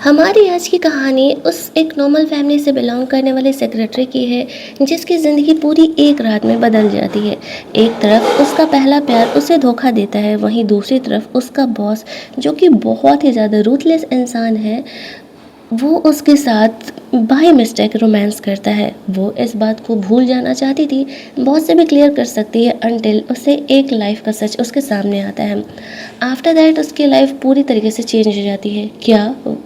हमारी आज की कहानी उस एक नॉर्मल फैमिली से बिलोंग करने वाले सेक्रेटरी की है जिसकी ज़िंदगी पूरी एक रात में बदल जाती है। एक तरफ उसका पहला प्यार उसे धोखा देता है, वहीं दूसरी तरफ उसका बॉस जो कि बहुत ही ज़्यादा रूथलेस इंसान है, वो उसके साथ बाय मिस्टेक रोमांस करता है। वो इस बात को भूल जाना चाहती थी, बॉस से भी क्लियर कर सकती है अनटिल उसे एक लाइफ का सच उसके सामने आता है। आफ्टर दैट उसकी लाइफ पूरी तरीके से चेंज हो जाती है। क्या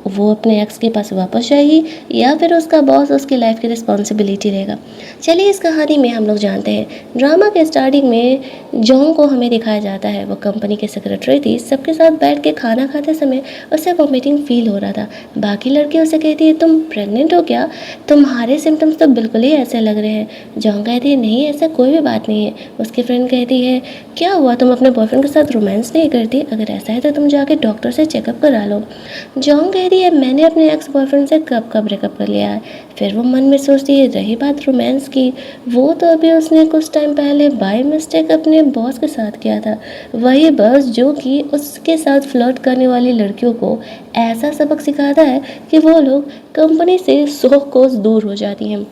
वो अपने एक्स के पास वापस जाएगी या फिर उसका बॉस उसकी लाइफ की रिस्पॉन्सिबिलिटी रहेगा? चलिए इस कहानी में हम लोग जानते हैं। ड्रामा के स्टार्टिंग में जॉन्ग को हमें दिखाया जाता है। वो कंपनी के सेक्रेटरी थी। सबके साथ बैठ के खाना खाते समय उसे वॉमिटिंग फील हो रहा था। बाकी लड़की उसे कहती है, तुम प्रेग्नेंट हो क्या? तुम्हारे सिम्टम्स तो बिल्कुल ही ऐसे लग रहे हैं। जॉन्ग कहती है, नहीं ऐसा कोई भी बात नहीं है। उसकी फ्रेंड कहती है, क्या हुआ, तुम अपने बॉयफ्रेंड के साथ रोमांस नहीं करती? अगर ऐसा है तो तुम जाके डॉक्टर से चेकअप करा लो। जॉन्ग कहती है, मैंने अपने एक्स बॉयफ्रेंड से कब का ब्रेकअप कर लिया है। फिर वो मन में सोचती है, रही बात रोमांस की, वो तो अभी उसने कुछ टाइम पहले बाय मिस्टेक अपने बॉस के साथ किया था। वही बॉस जो कि उसके साथ फ्लर्ट करने वाली लड़कियों को ऐसा सबक सिखाता है कि वो लोग कंपनी से 100 कोस दूर हो जाती हैं।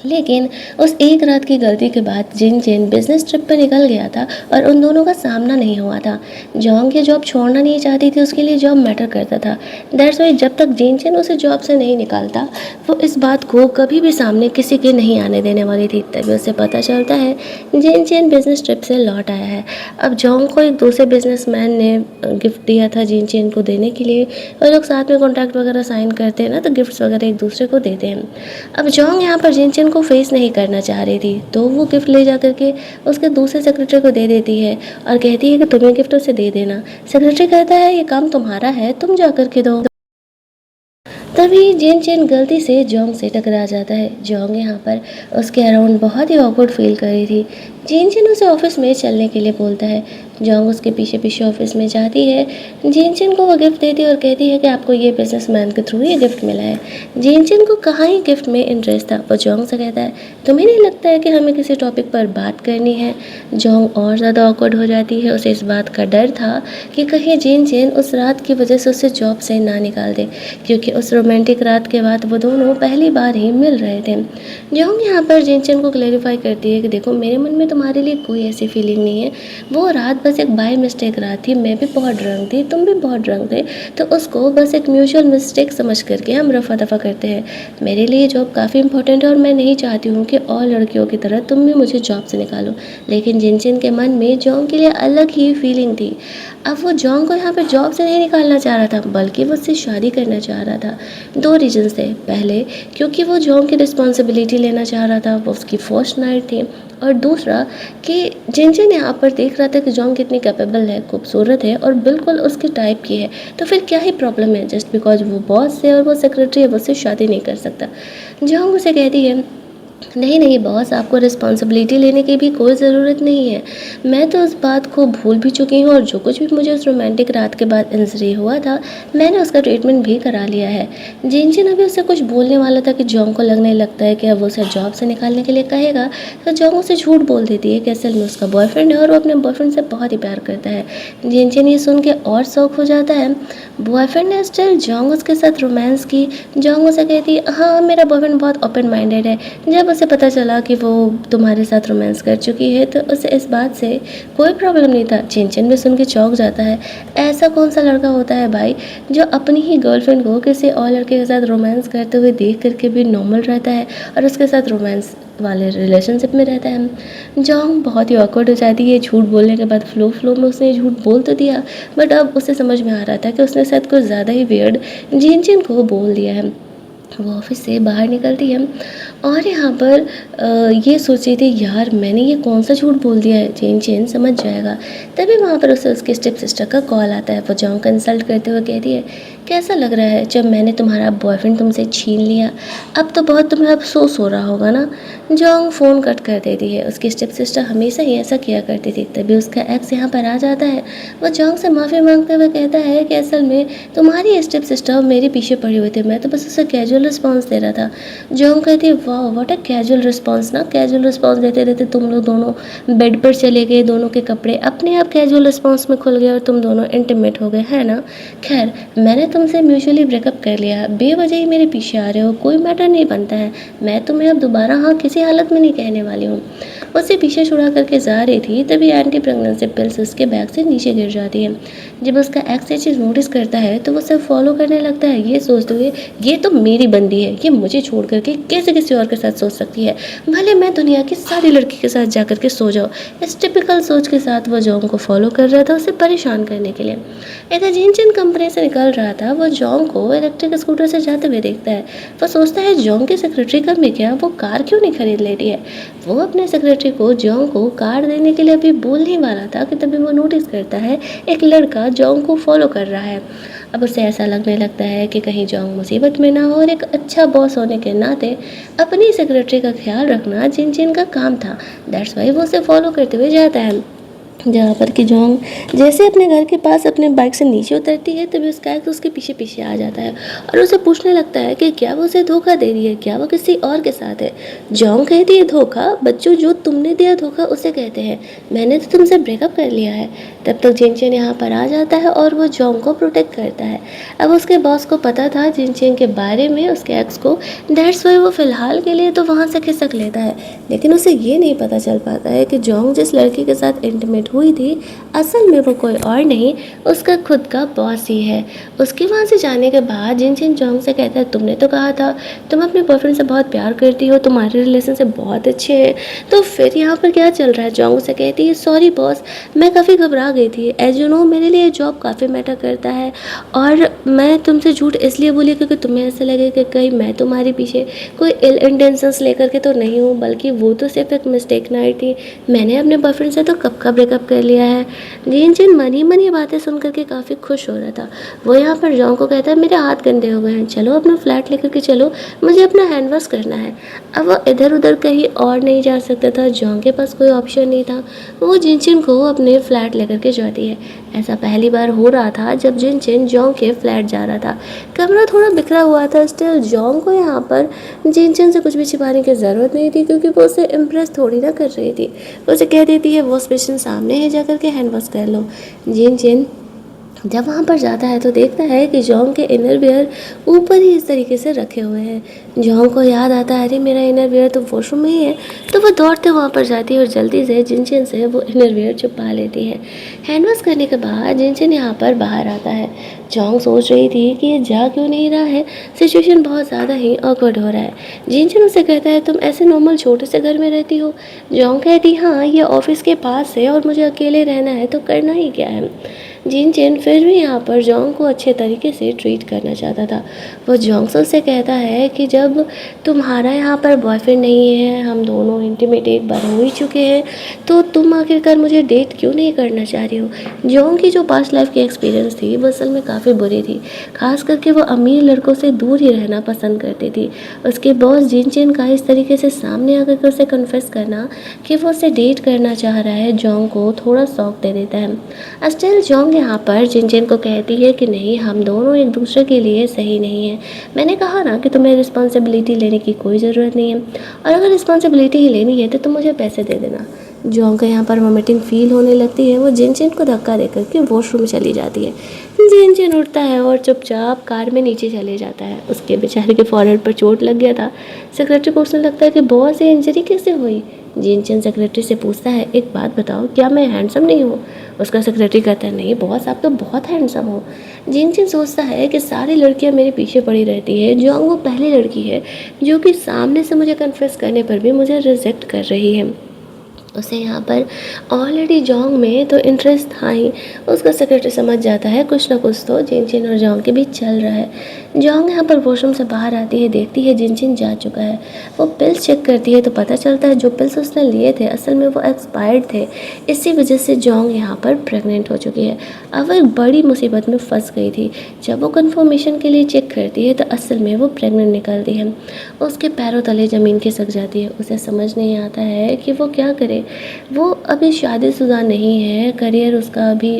लेकिन उस एक रात की गलती के बाद जिन चेन बिजनेस ट्रिप पर निकल गया था और उन दोनों का सामना नहीं हुआ था। जॉन्ग ये जॉब छोड़ना नहीं चाहती थी, उसके लिए जॉब मैटर करता था। दैट्स वाई जब तक जिन चेन उसे जॉब से नहीं निकालता, वो इस बात को कभी भी सामने किसी के नहीं आने देने वाली थी। तभी उसे पता चलता है जिन चेन बिजनेस ट्रिप से लौट आया है। अब जॉन्ग को एक दूसरे बिजनेसमैन ने गिफ्ट दिया था जिन चेन को देने के लिए। वो लोग साथ में कॉन्ट्रैक्ट वगैरह साइन करते हैं ना, तो गिफ्ट्स वगैरह एक दूसरे को देते हैं। अब जॉन्ग यहाँ पर जिन चेन को फेस नहीं करना चाह रही थी, तो वो गिफ्ट ले जा करके उसके दूसरे सेक्रेटरी को दे देती है और कहती है कि तुम्हें गिफ्ट उसे दे देना। सेक्रेटरी कहता है, ये काम तुम्हारा है, तुम जा करके दो। तभी जिन चेन गलती से जोंग से टकरा जाता है। जोंग यहाँ पर उसके अराउंड बहुत ही ऑकवर्ड फील कर रही थी। जिन चेन उसे ऑफिस में चलने के लिए बोलता है। जोंग उसके पीछे पीछे ऑफिस में जाती है। जिन चेन को वो गिफ्ट देती है और कहती है कि आपको ये बिजनेसमैन के थ्रू ये गिफ्ट मिला है। जिन चेन को कहाँ ही गिफ्ट में इंटरेस्ट था। वो जोंग से कहता है, तुम्हें नहीं लगता है कि हमें किसी टॉपिक पर बात करनी है? जोंग और ज़्यादा ऑकवर्ड हो जाती है। उसे इस बात का डर था कि कहीं जिन चेन उस रात की वजह से उसे जॉब से ना निकाल दे, क्योंकि उस रोमांटिक रात के बाद वो दोनों पहली बार ही मिल रहे थे। जोंग यहाँ पर जिनचन को क्लैरिफाई करती है कि देखो, मेरे मन में तुम्हारे लिए कोई ऐसी फीलिंग नहीं है। वो रात बस एक बाय मिस्टेक रात थी। मैं भी बहुत ड्रंक थी, तुम भी बहुत ड्रंक थे, तो उसको बस एक म्यूचुअल मिस्टेक समझ करके हम रफा दफा करते हैं। मेरे लिए जॉब काफ़ी इंपॉर्टेंट है और मैं नहीं चाहती हूँ कि और लड़कियों की तरह तुम भी मुझे जॉब से निकालो। लेकिन जिनचन के मन में जोंग के लिए अलग ही फीलिंग थी। अब वो जोंग को यहाँ पर जॉब से नहीं निकालना चाह रहा था, बल्कि वो उससे शादी करना चाह रहा था। दो रीजंस थे। पहले, क्योंकि वो जोंग की रिस्पॉन्सिबिलिटी लेना चाह रहा था, वो उसकी फर्स्ट नाइट थी। और दूसरा कि जिनजिन यहाँ पर देख रहा था कि जोंग कितनी कैपेबल है, खूबसूरत है और बिल्कुल उसके टाइप की है, तो फिर क्या ही प्रॉब्लम है? जस्ट बिकॉज वो बॉस है और वो सेक्रेटरी है, वो उससे शादी नहीं कर सकता। जोंग उसे कहती है, नहीं नहीं बॉस, आपको रिस्पॉन्सिबिलिटी लेने की भी कोई ज़रूरत नहीं है। मैं तो उस बात को भूल भी चुकी हूँ और जो कुछ भी मुझे उस रोमांटिक रात के बाद इंजरी हुआ था, मैंने उसका ट्रीटमेंट भी करा लिया है। जिनजिन अभी उससे कुछ बोलने वाला था कि जोंग को लगने लगता है कि अब वो उसे जॉब से निकालने के लिए कहेगा, तो जोंग उसे झूठ बोल देती है कि असल में उसका बॉयफ्रेंड है और वो अपने बॉयफ्रेंड से बहुत ही प्यार करता है। जिनजिन ये सुन के और शौक हो जाता है। बॉयफ्रेंड ने स्टिल जोंग उसके साथ रोमांस की। जोंग उसे कहती है, हाँ मेरा बॉयफ्रेंड बहुत ओपन माइंडेड है। जब उसे पता चला कि वो तुम्हारे साथ रोमांस कर चुकी है, तो उसे इस बात से कोई प्रॉब्लम नहीं था। चिन भी सुन के चौंक जाता है। ऐसा कौन सा लड़का होता है भाई, जो अपनी ही गर्लफ्रेंड को किसी और लड़के के साथ रोमांस करते हुए देख करके भी नॉर्मल रहता है और उसके साथ रोमांस वाले रिलेशनशिप में रहता है। जोंग बहुत ही ऑकवर्ड हो जाती है। झूठ बोलने के बाद फ्लो फ्लो में उसने झूठ बोल तो दिया, बट अब उसे समझ में आ रहा था कि उसने शायद कुछ ज़्यादा ही वियर्ड जिन को बोल दिया है। वो ऑफिस से बाहर निकलती है और यहाँ पर ये सोच रही थी, यार मैंने ये कौन सा झूठ बोल दिया है, चेन समझ जाएगा। तभी वहाँ पर उसे उसके स्टेप सिस्टर का कॉल आता है। वो जोंग कंसल्ट करते हुए कहती है, कैसा लग रहा है जब मैंने तुम्हारा बॉयफ्रेंड तुमसे छीन लिया? अब तो बहुत तुम्हें अफसोस हो रहा होगा ना? जोंग फ़ोन कट कर देती है। उसकी स्टेप सिस्टर हमेशा ही ऐसा किया करती थी। तभी उसका एक्स यहाँ पर आ जाता है। वो जोंग से माफ़ी मांगते हुए कहता है कि असल में तुम्हारी स्टेप सिस्टर मेरे पीछे पड़ी हुई थी, मैं तो बस उसे कैजुअल कैजुअल रिस्पॉन्स दे रहा था। जोंग कहती है वाह व्हाट अ कैजुअल रिस्पॉन्स ना, कैजुअल रिस्पॉन्स देते देते तुम लोग दोनों बेड पर चले गए, दोनों के कपड़े अपने आप कैजुअल रिस्पॉन्स में खुल गए और तुम दोनों इंटीमेट हो गए, है ना। खैर मैंने तुमसे म्यूचुअली ब्रेकअप कर लिया, बेवजह ही मेरे पीछे आ रहे हो, कोई मैटर नहीं बनता है। मैं तुम्हें अब दोबारा हाँ किसी हालत में नहीं कहने वाली हूँ। उसे पीछे छुड़ा करके जा रही थी तभी एंटी प्रेगनेंसी पिल्स उसके बैग से नीचे गिर जाती है। जब उसका एक्स ये चीज़ नोटिस करता है तो वो उसे फॉलो करने लगता है, ये सोचते हुए ये तो मेरी बंदी है, ये मुझे छोड़ करके कैसे किसी और के साथ सोच सकती है, भले मैं दुनिया की सारी लड़की के साथ जा करके सो जाऊँ। इस टिपिकल सोच के साथ वो जोंग को फॉलो कर रहा था उसे परेशान करने के लिए। इधर जिन जिन कंपनी से निकल रहा था वो जोंग को इलेक्ट्रिक स्कूटर से जाते हुए देखता है। वो सोचता है जोंग की सेक्रेटरी कब में क्या वो कार क्यों नहीं खरीद लेती है। वो अपने सेक्रेटरी को जोंग को कार देने के लिए अभी बोलने वाला था कि तभी वो नोटिस करता है एक लड़का जोंग को फॉलो कर रहा है। अब उसे ऐसा लगने लगता है कि कहीं जोंग मुसीबत में ना हो और एक अच्छा बॉस होने के नाते अपनी सेक्रेटरी का ख्याल रखना जिन जिन का काम था। दैट्स वाई वो उसे फॉलो करते हुए जाता है। जहाँ पर कि जोंग जैसे अपने घर के पास अपने बाइक से नीचे उतरती है तभी उसका एक्स उसके पीछे पीछे आ जाता है और उसे पूछने लगता है कि क्या वो उसे धोखा दे रही है, क्या वो किसी और के साथ है। जोंग कहती है धोखा बच्चों, जो तुमने दिया धोखा उसे कहते हैं, मैंने तो तुमसे ब्रेकअप कर लिया है। तब तक जिनचेन यहाँ पर आ जाता है और वो जोंग को प्रोटेक्ट करता है। अब उसके बॉस को पता था जिनचेन के बारे में उसके एक्स को, दैट्स वाई वो फिलहाल के लिए तो वहाँ से खिसक लेता है। लेकिन उसे ये नहीं पता चल पाता है कि जोंग जिस लड़की के साथ इंटीमेट हुई थी असल में वो कोई और नहीं उसका खुद का बॉस ही है। उसके वहाँ से जाने के बाद जिनचेन जोंग से कहता है तुमने तो कहा था तुम अपने बॉयफ्रेंड से बहुत प्यार करती हो, तुम्हारे रिलेशन से बहुत अच्छे हैं, तो फिर यहाँ पर क्या चल रहा है। जोंग से कहती है सॉरी बॉस, मैं काफ़ी घबरा गई थी, एज यू नो मेरे लिए जॉब काफ़ी मैटर करता है और मैं तुमसे झूठ इसलिए बोली क्योंकि तुम्हें ऐसा लगे कि कहीं मैं तुम्हारे पीछे कोई इल इंटेंशंस लेकर के तो नहीं हूँ, बल्कि वो तो सिर्फ एक मिस्टेक नाइट थी, मैंने अपने बॉयफ्रेंड से तो कब का ब्रेकअप कर लिया है। जिन मनी मनी बातें सुन करके काफ़ी खुश हो रहा था। वो यहाँ पर जोंग को कहता है मेरे हाथ गंदे हो गए हैं, चलो अपना फ्लैट लेकर के चलो, मुझे अपना हैंड वॉश करना है। अब वो इधर उधर कहीं और नहीं जा सकता था, जोंग के पास कोई ऑप्शन नहीं था। वो जिनचिन को अपने फ्लैट लेकर के जाती है। ऐसा पहली बार हो रहा था जब जिनचिन जोंग के फ्लैट जा रहा था। कमरा थोड़ा बिखरा हुआ था, स्टिल जोंग को यहाँ पर जिनचिन से कुछ भी छिपाने की ज़रूरत नहीं थी क्योंकि वो उसे इम्प्रेस थोड़ी ना कर रही थी। वो उसे कह देती है वॉश बेसिन सामने है, जा करके हैंड वॉश कर लो। जिनचिन जब वहाँ पर जाता है तो देखता है कि जोंग के इनर वियर ऊपर ही इस तरीके से रखे हुए हैं। जोंग को याद आता है अरे मेरा इनर वियर तो वॉशरूम में ही है, तो वो दौड़ते वहाँ पर जाती है और जल्दी से जिनचिन से वो इनर वियर छुपा लेती है। हैंड वॉश करने के बाद जिनचिन यहाँ पर बाहर आता है। जोंग सोच रही थी कि ये जा क्यों नहीं रहा है, सिचुएशन बहुत ज़्यादा ही ऑकवर्ड हो रहा है। जिनचिन उसे कहता है तुम ऐसे नॉर्मल छोटे से घर में रहती हो। जोंग कहती हाँ ये ऑफिस के पास है और मुझे अकेले रहना है तो करना ही क्या है। जिनचिन फिर भी यहाँ पर जोंग को अच्छे तरीके से ट्रीट करना चाहता था। वो जोंग से कहता है कि जब तुम्हारा यहाँ पर बॉयफ्रेंड नहीं है, हम दोनों इंटीमेट एक बार हो ही चुके हैं, तो तुम आखिरकार मुझे डेट क्यों नहीं करना चाह रही हो। जोंग की जो पास्ट लाइफ की एक्सपीरियंस थी वो असल में काफ़ी बुरी थी, खास करके वो अमीर लड़कों से दूर ही रहना पसंद करती थी। उसके बॉस जिनचिन का इस तरीके से सामने आकर के उसे कन्फेस करना कि वो उसे डेट करना चाह रहा है जोंग को थोड़ा शौक दे देता है। स्टिल जोंग यहाँ पर जिनचिन को कहती है कि नहीं हम दोनों एक दूसरे के लिए सही नहीं है। मैंने कहा ना कि तुम्हें रिस्पॉन्सिबिलिटी लेने की कोई ज़रूरत नहीं है, और अगर रिस्पॉन्सिबिलिटी ही लेनी है तो तुम मुझे पैसे दे देना। जोंग को यहाँ पर वोमिटिंग फील होने लगती है। वो जिनचिन को धक्का देकर के वॉशरूम चली जाती है। जिनचिन उठता है और चुपचाप कार में नीचे चले जाता है। उसके बेचारे के फॉरहेड पर चोट लग गया था। सेक्रेटरी पूछने लगता है कि बॉस ये इंजरी कैसे हुई। जिनचिन सेक्रेटरी से पूछता है एक बात बताओ क्या मैं हैंडसम नहीं हूँ। उसका सेक्रेटरी कहता है नहीं बॉस आप तो बहुत हैंडसम हो। जिनचिन सोचता है कि सारी लड़कियाँ मेरे पीछे पड़ी रहती है, जोंग वो पहली लड़की है जो कि सामने से मुझे कन्फेस करने पर भी मुझे रिजेक्ट कर रही है। उसे यहाँ पर ऑलरेडी जोंग में तो इंटरेस्ट था ही। उसका सेक्रेटरी समझ जाता है कुछ ना कुछ तो जिनचिन और जोंग के बीच चल रहा है। जोंग यहाँ पर वॉशरूम से बाहर आती है, देखती है जिनचिन जा चुका है। वो पिल्स चेक करती है तो पता चलता है जो पिल्स उसने लिए थे असल में वो एक्सपायर्ड थे। इसी वजह से जोंग यहाँ पर प्रेग्नेंट हो चुकी है। अब वो एक बड़ी मुसीबत में फंस गई थी। जब वो कन्फर्मेशन के लिए चेक करती है तो असल में वो प्रेग्नेंट निकलती है। उसके पैरों तले ज़मीन खिसक जाती है। उसे समझ नहीं आता है कि वो क्या करे। वो अभी शादीशुदा नहीं है, करियर उसका अभी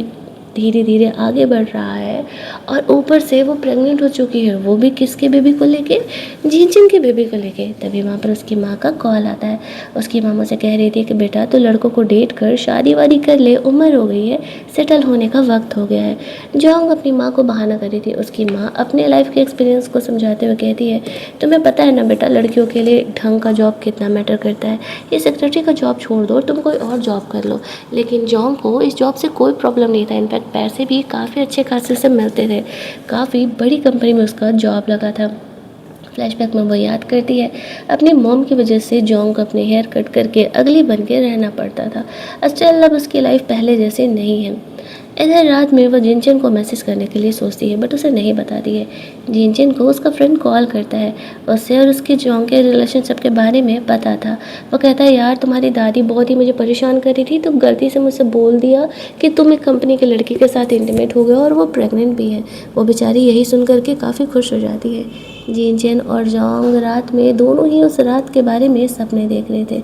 धीरे धीरे आगे बढ़ रहा है और ऊपर से वो प्रेग्नेंट हो चुकी है, वो भी किसके बेबी को लेके, जिनजिन के बेबी को लेके। तभी वहाँ पर उसकी माँ का कॉल आता है। उसकी माँ मुझसे कह रही थी कि बेटा तो लड़कों को डेट कर, शादी वादी कर ले, उम्र हो गई है, सेटल होने का वक्त हो गया है। जोंग अपनी माँ को बहाना कर रही थी। उसकी माँ अपने लाइफ के एक्सपीरियंस को समझाते हुए कहती है, तुम्हें पता है ना बेटा, लड़कियों के लिए ढंग का जॉब कितना मैटर करता है। ये सेक्रेटरी का जॉब छोड़ दो, तुम कोई और जॉब कर लो। लेकिन जोंग को इस जॉब से कोई प्रॉब्लम नहीं था। इनफैक्ट पैसे भी काफ़ी अच्छे खासे से मिलते थे। काफ़ी बड़ी कंपनी में उसका जॉब लगा था। फ्लैशबैक में वो याद करती है, अपनी मॉम की वजह से जोंग को अपने हेयर कट करके अगली बन के रहना पड़ता था। स्टिल अब उसकी लाइफ पहले जैसी नहीं है। इधर रात में वो जिनचन को मैसेज करने के लिए सोचती है, बट उसे नहीं बताती है। जिनचन को उसका फ्रेंड कॉल करता है। उससे और उसके जोंग के रिलेशनशिप के बारे में पता था। वो कहता है, यार तुम्हारी दादी बहुत ही मुझे परेशान कर रही थी, तो गलती से मुझसे बोल दिया कि तुम एक कंपनी के लड़की के साथ इंटीमेट हो गए और वो प्रेग्नेंट भी है। वो बेचारी यही सुन करके काफ़ी खुश हो जाती है। जिनचन और जोंग रात में दोनों ही उस रात के बारे में सपने देख रहे थे।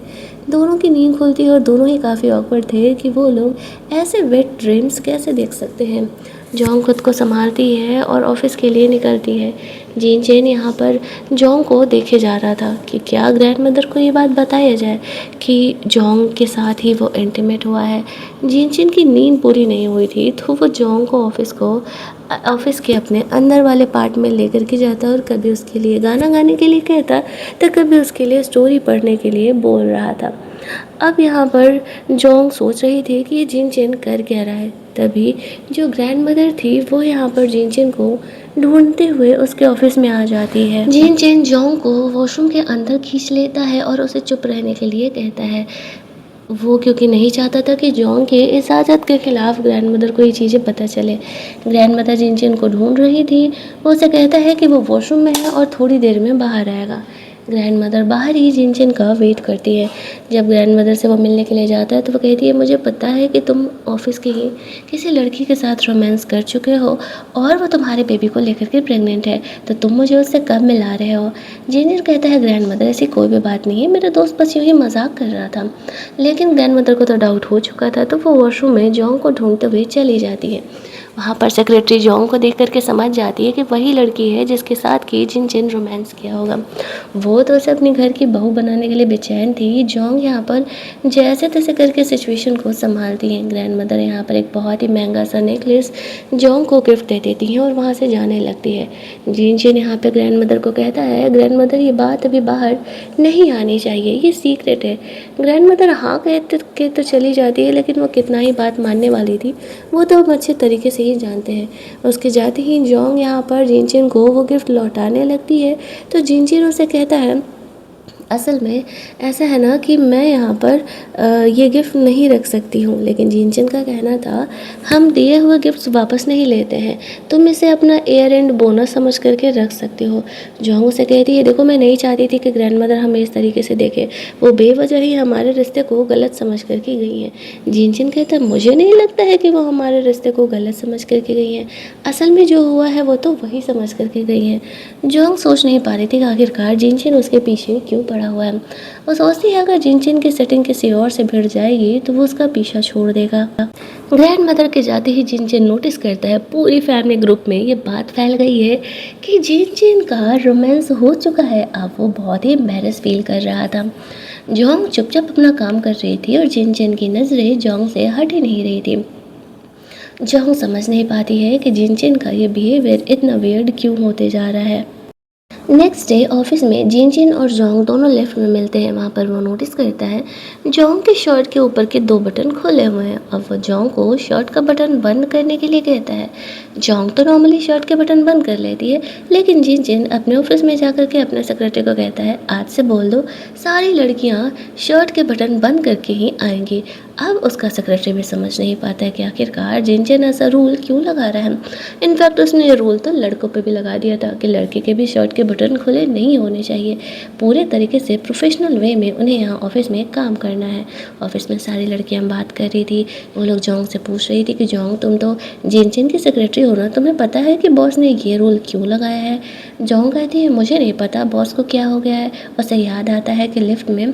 दोनों की नींद खुलती है और दोनों ही काफ़ी ऑकवर्ड थे कि वो लोग ऐसे वेट ड्रीम्स कैसे देख सकते हैं। जोंग खुद को संभालती है और ऑफिस के लिए निकलती है। जिनचन यहाँ पर जोंग को देखे जा रहा था कि क्या ग्रैंडमदर को ये बात बताया जाए कि जोंग के साथ ही वो इंटीमेट हुआ है। जिनचन की नींद पूरी नहीं हुई थी, तो वो जोंग को ऑफिस के अपने अंदर वाले पार्ट में लेकर के जाता और कभी उसके लिए गाना गाने के लिए कहता, तो कभी उसके लिए स्टोरी पढ़ने के लिए बोल रहा था। अब यहाँ पर जोंग सोच रही थी कि ये जिनचन कर क्या रहा है। तभी जो ग्रैंडमदर थी वो यहाँ पर जिनचन को ढूंढते हुए उसके ऑफिस में आ जाती है। जिनचन जोंग को वॉशरूम के अंदर खींच लेता है और उसे चुप रहने के लिए कहता है। वो क्योंकि नहीं चाहता था कि जोंग के इजाज़त के खिलाफ ग्रैंडमदर को ये चीज़ें पता चले। ग्रैंडमदर जिनचन को ढूंढ रही थी। वो उसे कहता है कि वो वॉशरूम में है और थोड़ी देर में बाहर आएगा। ग्रैंडमदर बाहर ही जिनचन का वेट करती है। जब ग्रैंडमदर से वो मिलने के लिए जाता है तो वो कहती है, मुझे पता है कि तुम ऑफिस की ही किसी लड़की के साथ रोमांस कर चुके हो और वो तुम्हारे बेबी को लेकर के प्रेग्नेंट है, तो तुम मुझे उससे कब मिला रहे हो। जिनचन कहता है, ग्रैंडमदर ऐसी कोई भी बात नहीं है, मेरा दोस्त बस यूँ ही मजाक कर रहा था। लेकिन ग्रैंडमदर को तो डाउट हो चुका था, तो वो वॉशरूम में जोंग को ढूंढते हुए चली जाती है। वहाँ पर सेक्रेटरी जोंग को देख करके समझ जाती है कि वही लड़की है जिसके साथ कि जिनचन रोमांस किया होगा। वो तो उसे अपनी घर की बहू बनाने के लिए बेचैन थी। जोंग यहाँ पर जैसे तैसे करके सिचुएशन को संभालती हैं। ग्रैंडमदर यहाँ पर एक बहुत ही महंगा सा नेकलेस जोंग को गिफ्ट दे देती हैं और वहाँ से जाने लगती है। जिनचन यहाँ पे ग्रैंडमदर को कहता है, ग्रैंडमदर ये बात अभी बाहर नहीं आनी चाहिए, ये सीक्रेट है। ग्रैंडमदर हाँ कहते के तो चली जाती है, लेकिन वो कितना ही बात मानने वाली थी वो तो हम अच्छे तरीके से ही जानते हैं। उसके जाते ही जोंग यहाँ पर जिनचन को वो गिफ्ट लौटाने लगती है, तो जिनचन उसे कहता है, असल में ऐसा है ना कि मैं यहाँ पर ये गिफ्ट नहीं रख सकती हूँ। लेकिन जिनचन का कहना था, हम दिए हुए गिफ्ट्स वापस नहीं लेते हैं, तुम इसे अपना ईयर एंड बोनस समझ करके रख सकते हो। जोंग उसे कहती है, देखो मैं नहीं चाहती थी कि ग्रैंडमदर हमें इस तरीके से देखे, वो बेवजह ही हमारे रिश्ते को गलत समझ करके गई हैं। जिनचन कहता है, मुझे नहीं लगता है कि वो हमारे रिश्ते को गलत समझ करके गई हैं, असल में जो हुआ है वो तो वही समझ करके गई हैं। जोंग सोच नहीं पा रही थी कि आखिरकार जिनचन उसके पीछे क्यों पड़ा हुआ है। वो सोचती है अगर जिनचन की सेटिंग किसी और से भिड़ जाएगी तो वो उसका पीछा छोड़ देगा। ग्रैंडमदर के जाते ही जिनचन नोटिस करता है, पूरी फैमिली ग्रुप में ये बात फैल गई है कि जिनचन का रोमांस हो चुका है। अब वो बहुत ही एम्बैरेस फील कर रहा था। जोंग चुपचाप अपना काम कर रही थी और जिनचन की नज़रें जोंग से हट ही नहीं रही थी। जोंग समझ नहीं पाती है कि जिनचन का ये बिहेवियर इतना वियर्ड क्यों होते जा रहा है। नेक्स्ट डे ऑफिस में जिनचन और जोंग दोनों लिफ्ट में मिलते हैं। वहाँ पर वो नोटिस करता है जोंग के शर्ट के ऊपर के 2 बटन खुले हुए हैं। अब वो जोंग को शर्ट का बटन बंद करने के लिए कहता है। जोंग तो नॉर्मली शर्ट के बटन बंद कर लेती है, लेकिन जिनचन अपने ऑफिस में जाकर के अपने सेक्रेटरी को कहता है, आज से बोल दो सारी लड़कियाँ शर्ट के बटन बंद करके ही आएंगी। अब उसका सेक्रेटरी भी समझ नहीं पाता है कि आखिरकार जिनचन ऐसा रूल क्यों लगा रहा है। इनफैक्ट उसने ये रूल तो लड़कों पे भी लगा दिया था कि लड़के के भी शर्ट के बटन खुले नहीं होने चाहिए। पूरे तरीके से प्रोफेशनल वे में उन्हें यहाँ ऑफिस में काम करना है। ऑफिस में सारी लड़कियाँ बात कर रही थी। वो लोग जोंग से पूछ रही थी कि जोंग तुम तो जिनचन की सेक्रेटरी हो ना, तुम्हें पता है कि बॉस ने ये रूल क्यों लगाया है। जोंग कहती है, मुझे नहीं पता बॉस को क्या हो गया है। उसे याद आता है कि लिफ्ट में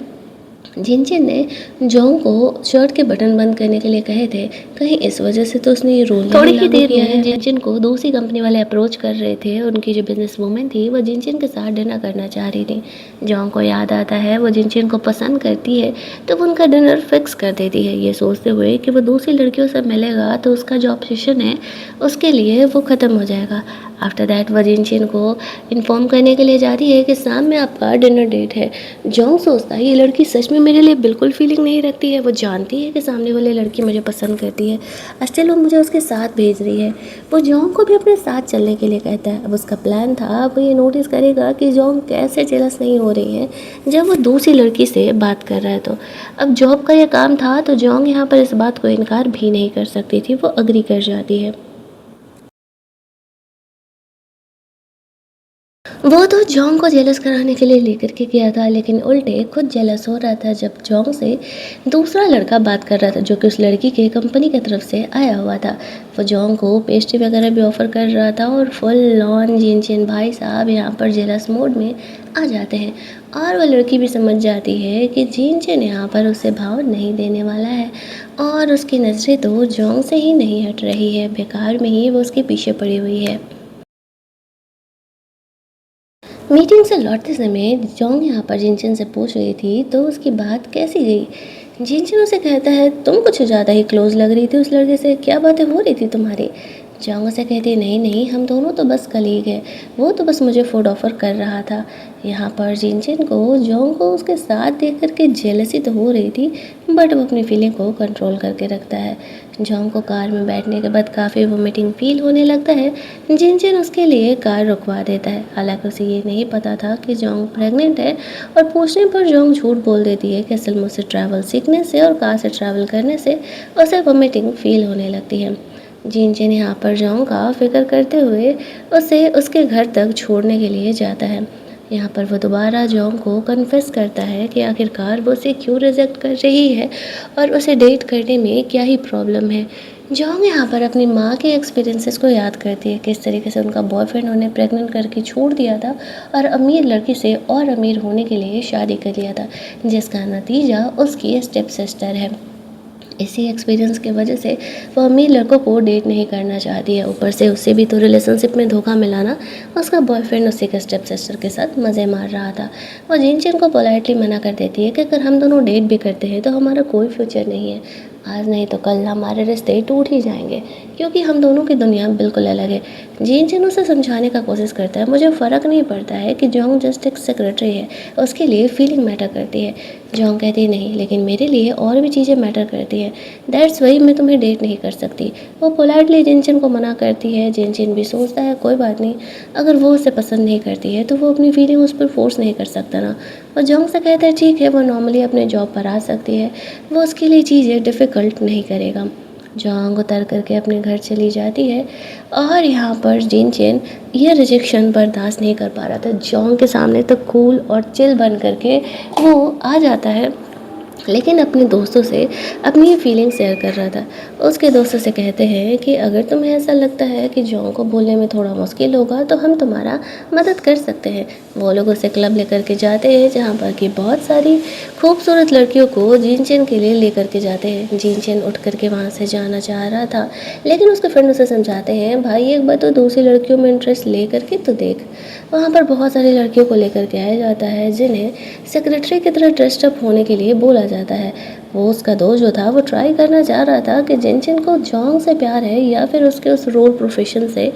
जिनचन ने जोंग को शर्ट के बटन बंद करने के लिए कहे थे। कहीं इस वजह से तो उसने ये रूल थोड़ी ही देर में जिनचन को दूसरी कंपनी वाले अप्रोच कर रहे थे। उनकी जो बिजनेस वूमेन थी वो जिनचन के साथ डिनर करना चाह रही थी। जोंग को याद आता है वो जिनचन को पसंद करती है तो वो उनका डिनर फिक्स कर देती है, ये सोचते हुए कि वो दूसरी लड़कियों से मिलेगा तो उसका जो ऑब्सेशन है उसके लिए वो ख़त्म हो जाएगा। आफ्टर दैट वो जिनचन को इन्फॉर्म करने के लिए जाती है कि शाम में आपका डिनर डेट है। जोंग सोचता है ये लड़की सच में मेरे लिए बिल्कुल फीलिंग नहीं रखती है, वो जानती है कि सामने वाली लड़की मुझे पसंद करती है, स्टिल वो मुझे उसके साथ भेज रही है। वो जोंग को भी अपने साथ चलने के लिए कहता है। अब उसका प्लान था वो ये नोटिस करेगा कि जोंग कैसे जेलस नहीं हो रही है जब वो दूसरी लड़की से बात कर रहा है। तो अब जॉब का यह काम था तो जोंग यहाँ पर इस बात को इनकार भी नहीं कर सकती थी, वो अग्री कर जाती है। वो तो जोंग को जेलस कराने के लिए लेकर के गया था, लेकिन उल्टे खुद जेलस हो रहा था जब जोंग से दूसरा लड़का बात कर रहा था जो कि उस लड़की के कंपनी की तरफ से आया हुआ था। वो जोंग को पेस्ट्री वगैरह भी ऑफर कर रहा था और फुल ऑन जिनचिन भाई साहब यहाँ पर जेलस मोड में आ जाते हैं। और वो लड़की भी समझ जाती है कि जिनचिन यहाँ पर उसे भाव नहीं देने वाला है और उसकी नज़रें तो जोंग से ही नहीं हट रही है, बेकार में ही वो उसके पीछे पड़ी हुई है। मीटिंग से लौटते समय जोंग यहाँ पर जिनचन से पूछ रही थी तो उसकी बात कैसी गई। जिनचन उसे कहता है तुम कुछ ज़्यादा ही क्लोज लग रही थी उस लड़के से, क्या बातें हो रही थी तुम्हारी। जोंग उसे कहती नहीं नहीं हम दोनों तो बस कलीग हैं, वो तो बस मुझे फूड ऑफर कर रहा था। यहाँ पर जिनचन को जोंग को उसके साथ देख करके जेलसी तो हो रही थी बट वो अपनी फीलिंग को कंट्रोल करके रखता है। जोंग को कार में बैठने के बाद काफ़ी वोमिटिंग फील होने लगता है। जिनचन उसके लिए कार रुकवा देता है, हालांकि उसे ये नहीं पता था कि जोंग प्रेग्नेंट है और पूछने पर जोंग झूठ बोल देती है कि असल में उसे ट्रैवल सीखने से और कार से ट्रैवल करने से उसे वोमिटिंग फील होने लगती है। जिनचन यहाँ पर जोंग का फिक्र करते हुए उसे उसके घर तक छोड़ने के लिए जाता है। यहाँ पर वो दोबारा जोंग को कन्फेस करता है कि आखिरकार वो उसे क्यों रिजेक्ट कर रही है और उसे डेट करने में क्या ही प्रॉब्लम है। जोंग यहाँ पर अपनी माँ के एक्सपीरियंसेस को याद करती है, किस तरीके से उनका बॉयफ्रेंड उन्हें प्रेग्नेंट करके छोड़ दिया था और अमीर लड़की से और अमीर होने के लिए शादी कर लिया था, जिसका नतीजा उसकी स्टेप सिस्टर है। इसी एक्सपीरियंस की वजह से वो अमीर लड़कों को डेट नहीं करना चाहती है। ऊपर से उससे भी तो रिलेशनशिप में धोखा मिला ना, उसका बॉयफ्रेंड उसी के स्टेप सिस्टर के साथ मज़े मार रहा था। वो जिनचन को पोलाइटली मना कर देती है कि अगर हम दोनों डेट भी करते हैं तो हमारा कोई फ्यूचर नहीं है, आज नहीं तो कल हमारे रिश्ते टूट ही जाएंगे क्योंकि हम दोनों की दुनिया बिल्कुल अलग है। जिनचन उसे समझाने का कोशिश करता है मुझे फ़र्क नहीं पड़ता है कि जोंग जस्ट एक सेक्रेटरी है, उसके लिए फीलिंग मैटर करती है। जोंग कहती नहीं लेकिन मेरे लिए और भी चीज़ें मैटर करती है, दैट्स वाई मैं तुम्हें डेट नहीं कर सकती। वो पोलाइटली जिनचन को मना करती है। जिनचन भी सोचता है कोई बात नहीं, अगर वो उसे पसंद नहीं करती है तो वो अपनी फीलिंग उस पर फोर्स नहीं कर सकता ना। और जोंग से कहता है ठीक है वो नॉर्मली अपने जॉब पर आ सकती है, वो उसके लिए चीज़ें डिफ़िकल्ट नहीं करेगा। जोंग उतर करके अपने घर चली जाती है और यहाँ पर जिनचन ये रिजेक्शन बर्दाश्त नहीं कर पा रहा था। जोंग के सामने तो कूल और चिल बन करके वो आ जाता है, लेकिन अपने दोस्तों से अपनी फीलिंग शेयर कर रहा था। उसके दोस्तों से कहते हैं कि अगर तुम्हें ऐसा लगता है कि जोंग को बोलने में थोड़ा मुश्किल होगा तो हम तुम्हारा मदद कर सकते हैं। वो लोग उसे क्लब लेकर के जाते हैं जहाँ पर कि बहुत सारी खूबसूरत लड़कियों को जिनचन के लिए लेकर के जाते हैं। जिनचन उठ करके वहाँ से जाना चाह रहा था, लेकिन उसके फ्रेंड उसे समझाते हैं भाई एक बार तो दूसरी लड़कियों में इंटरेस्ट ले करके तो देख। वहाँ पर बहुत सारी लड़कियों को लेकर के आया जाता है जिन्हें सेक्रेटरी की तरह ड्रेस्ड अप होने के लिए बोला जाता है। वो उसका दोस्त जो था वो ट्राई करना चाह रहा था कि जिनचन को जोंग से प्यार है या फिर उसके उस रोल प्रोफेशन से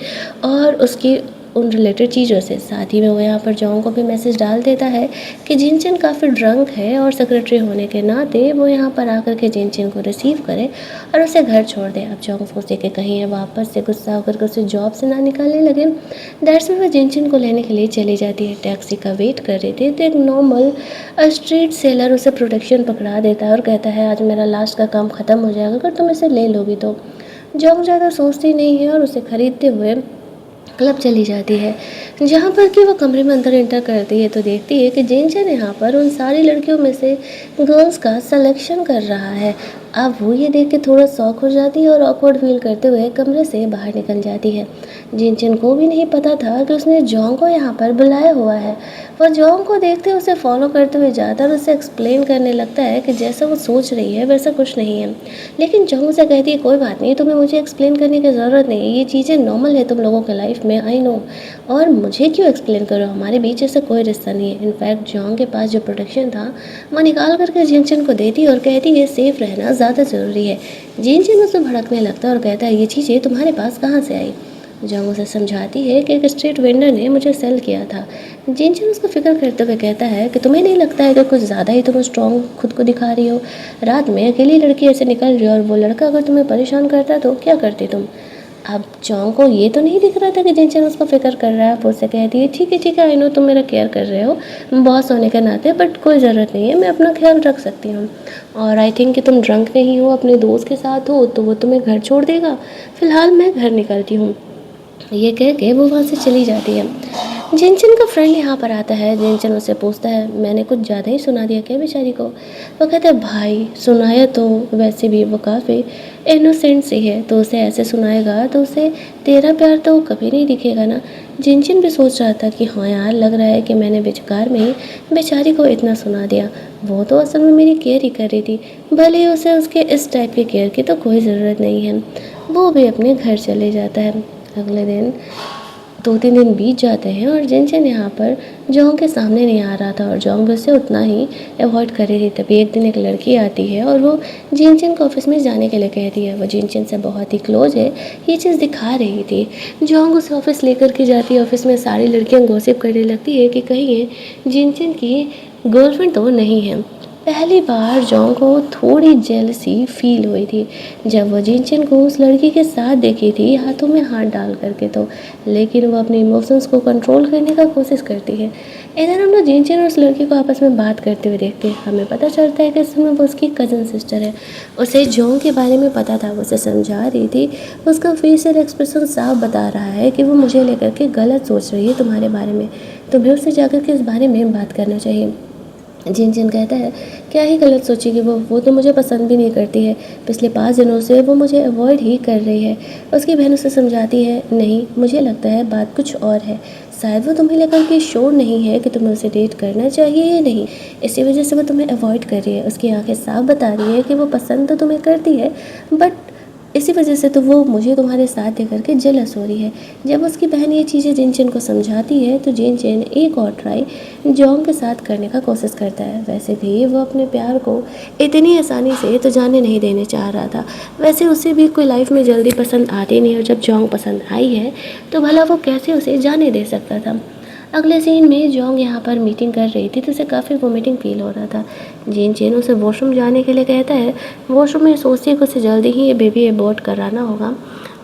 और उसकी उन रिलेटेड चीज़ों से। साथ ही में वो यहाँ पर जोंग को भी मैसेज डाल देता है कि जिनचन काफ़ी ड्रंक है और सेक्रेटरी होने के नाते वो यहाँ पर आकर के जिनचन को रिसीव करे और उसे घर छोड़ दे। अब जोंग सोचे कि कहीं ये वापस से गुस्सा होकर के उसे जॉब से ना निकालने लगे। दैट्स में वो जिनचन को लेने के लिए चली जाती है। टैक्सी का वेट कर रही थी तो एक नॉर्मल स्ट्रीट सेलर उसे प्रोटेक्शन पकड़ा देता है और कहता है आज मेरा लास्ट का काम ख़त्म हो जाएगा अगर तुम इसे ले लोगी तो। जोंग ज़्यादा सोचती नहीं है और उसे खरीदते हुए क्लब चली जाती है, जहाँ पर कि वो कमरे में अंदर एंटर करती है तो देखती है कि जिनचन यहाँ पर उन सारी लड़कियों में से गर्ल्स का सिलेक्शन कर रहा है। अब वो ये देख के थोड़ा शॉक हो जाती है और ऑकवर्ड फील करते हुए कमरे से बाहर निकल जाती है। जिनचिन को भी नहीं पता था कि उसने जोंग को यहाँ पर बुलाया हुआ है। वो जोंग को देखते उसे फॉलो करते हुए जाता है और उसे एक्सप्लेन करने लगता है कि जैसा वो सोच रही है वैसा कुछ नहीं है। लेकिन जोंग उसे कहती है कोई बात नहीं, तुम्हें मुझे एक्सप्लेन करने की ज़रूरत नहीं है, ये चीज़ें नॉर्मल है तुम लोगों के लाइफ में, आई नो। और मुझे क्यों एक्सप्लेन करो, हमारे बीच ऐसा कोई रिश्ता नहीं है। इनफैक्ट जोंग के पास जो प्रोटेक्शन था वो निकाल करके जिनचिन को देती और कहती है सेफ रहना ज़्यादा ज़रूरी है। जिनचिन उसे भड़कने लगता है और कहता है ये चीज़ें तुम्हारे पास कहाँ से आई। जोंग उसे समझाती है कि एक स्ट्रीट वेंडर ने मुझे सेल किया था। जिनचिन उसको फिक्र करते हुए कहता है कि तुम्हें नहीं लगता है कि कुछ ज़्यादा ही तुम स्ट्रॉन्ग खुद को दिखा रही हो। रात में अकेली लड़की ऐसे निकल रही हो और वो लड़का अगर तुम्हें परेशान करता तो क्या करती तुम। अब जोंग को ये तो नहीं दिख रहा था कि जिनचिन उसको फिक्र कर रहा है। वो उससे कहती है ठीक है आई नो तुम मेरा केयर कर रहे हो बॉस होने के नाते, बट कोई ज़रूरत नहीं है, मैं अपना ख्याल रख सकती हूँ। और आई थिंक कि तुम ड्रंक नहीं हो, अपने दोस्त के साथ हो तो वो तुम्हें घर छोड़ देगा। फ़िलहाल मैं घर निकलती हूँ। ये कह के वो वहाँ से चली जाती है। जिनचन का फ्रेंड यहाँ पर आता है। जिनचन उससे पूछता है मैंने कुछ ज़्यादा ही सुना दिया क्या बेचारी को। वो कहता है भाई सुनाया तो, वैसे भी वो काफ़ी इनोसेंट सी है, तो उसे ऐसे सुनाएगा तो उसे तेरा प्यार तो कभी नहीं दिखेगा ना। जिनचन भी सोच रहा था कि हाँ यार, लग रहा है कि मैंने बेकार में ही बेचारी को इतना सुना दिया। वो तो असल में मेरी केयर ही कर रही थी, भले ही उसे उसके इस टाइप की केयर की तो कोई ज़रूरत नहीं है। वो भी अपने घर चले जाता है। अगले दिन 2-3 दिन बीत जाते हैं और जिनचन यहाँ पर जोंग के सामने नहीं आ रहा था और जोंग भी उसे उतना ही अवॉइड कर रही थी। तभी एक दिन एक लड़की आती है और वो जिनचन को ऑफिस में जाने के लिए कहती है। वो जिनचन से बहुत ही क्लोज है, ये चीज़ दिखा रही थी। जोंग उसे ऑफिस लेकर के जाती है। ऑफिस में सारी लड़कियाँ गॉसिप करने लगती है कि कहीं ये जिनचन की गर्लफ्रेंड तो नहीं है। पहली बार जोंग को थोड़ी जेलसी फील हुई थी जब वो जिनचन को उस लड़की के साथ देखी थी, हाथों में हाथ डाल करके तो। लेकिन वो अपने इमोशंस को कंट्रोल करने का कोशिश करती है। इधर हम लोग जिनचन और उस लड़की को आपस में बात करते हुए देखते हैं। हमें पता चलता है कि इस समय वो उसकी कज़न सिस्टर है। उसे जोंग के बारे में पता था, वो उसे समझा रही थी। उसका फेशियल एक्सप्रेशन साफ बता रहा है कि वो मुझे लेकर के गलत सोच रही है तुम्हारे बारे में, तुम्हें उससे जाकर के इस बारे में बात करना चाहिए। जिनचन कहता है क्या ही गलत सोचेगी वो तो मुझे पसंद भी नहीं करती है, पिछले 5 दिनों से वो मुझे अवॉइड ही कर रही है। उसकी बहन उसे समझाती है नहीं, मुझे लगता है बात कुछ और है, शायद वो तुम्हें लेकर के श्योर नहीं है कि तुम्हें उसे डेट करना चाहिए या नहीं, इसी वजह से वो तुम्हें अवॉइड कर रही है। उसकी आंखें साफ बता रही है कि वो पसंद तो तुम्हें करती है, बट इसी वजह से तो वो मुझे तुम्हारे साथ दे करके जेलस हो रही है। जब उसकी बहन ये चीज़ें जिनचन को समझाती है तो जिनचन एक और ट्राई जोंग के साथ करने का कोशिश करता है। वैसे भी वो अपने प्यार को इतनी आसानी से तो जाने नहीं देने चाह रहा था। वैसे उसे भी कोई लाइफ में जल्दी पसंद आती नहीं, और जब जोंग पसंद आई है तो भला वो कैसे उसे जाने दे सकता था। अगले सीन में जोंग यहाँ पर मीटिंग कर रही थी तो उसे काफ़ी वोमिटिंग फील हो रहा था। जिनचन उसे वॉशरूम जाने के लिए कहता है। वॉशरूम में सोचती है कि उसे जल्दी ही ये बेबी अबॉर्ट कराना होगा,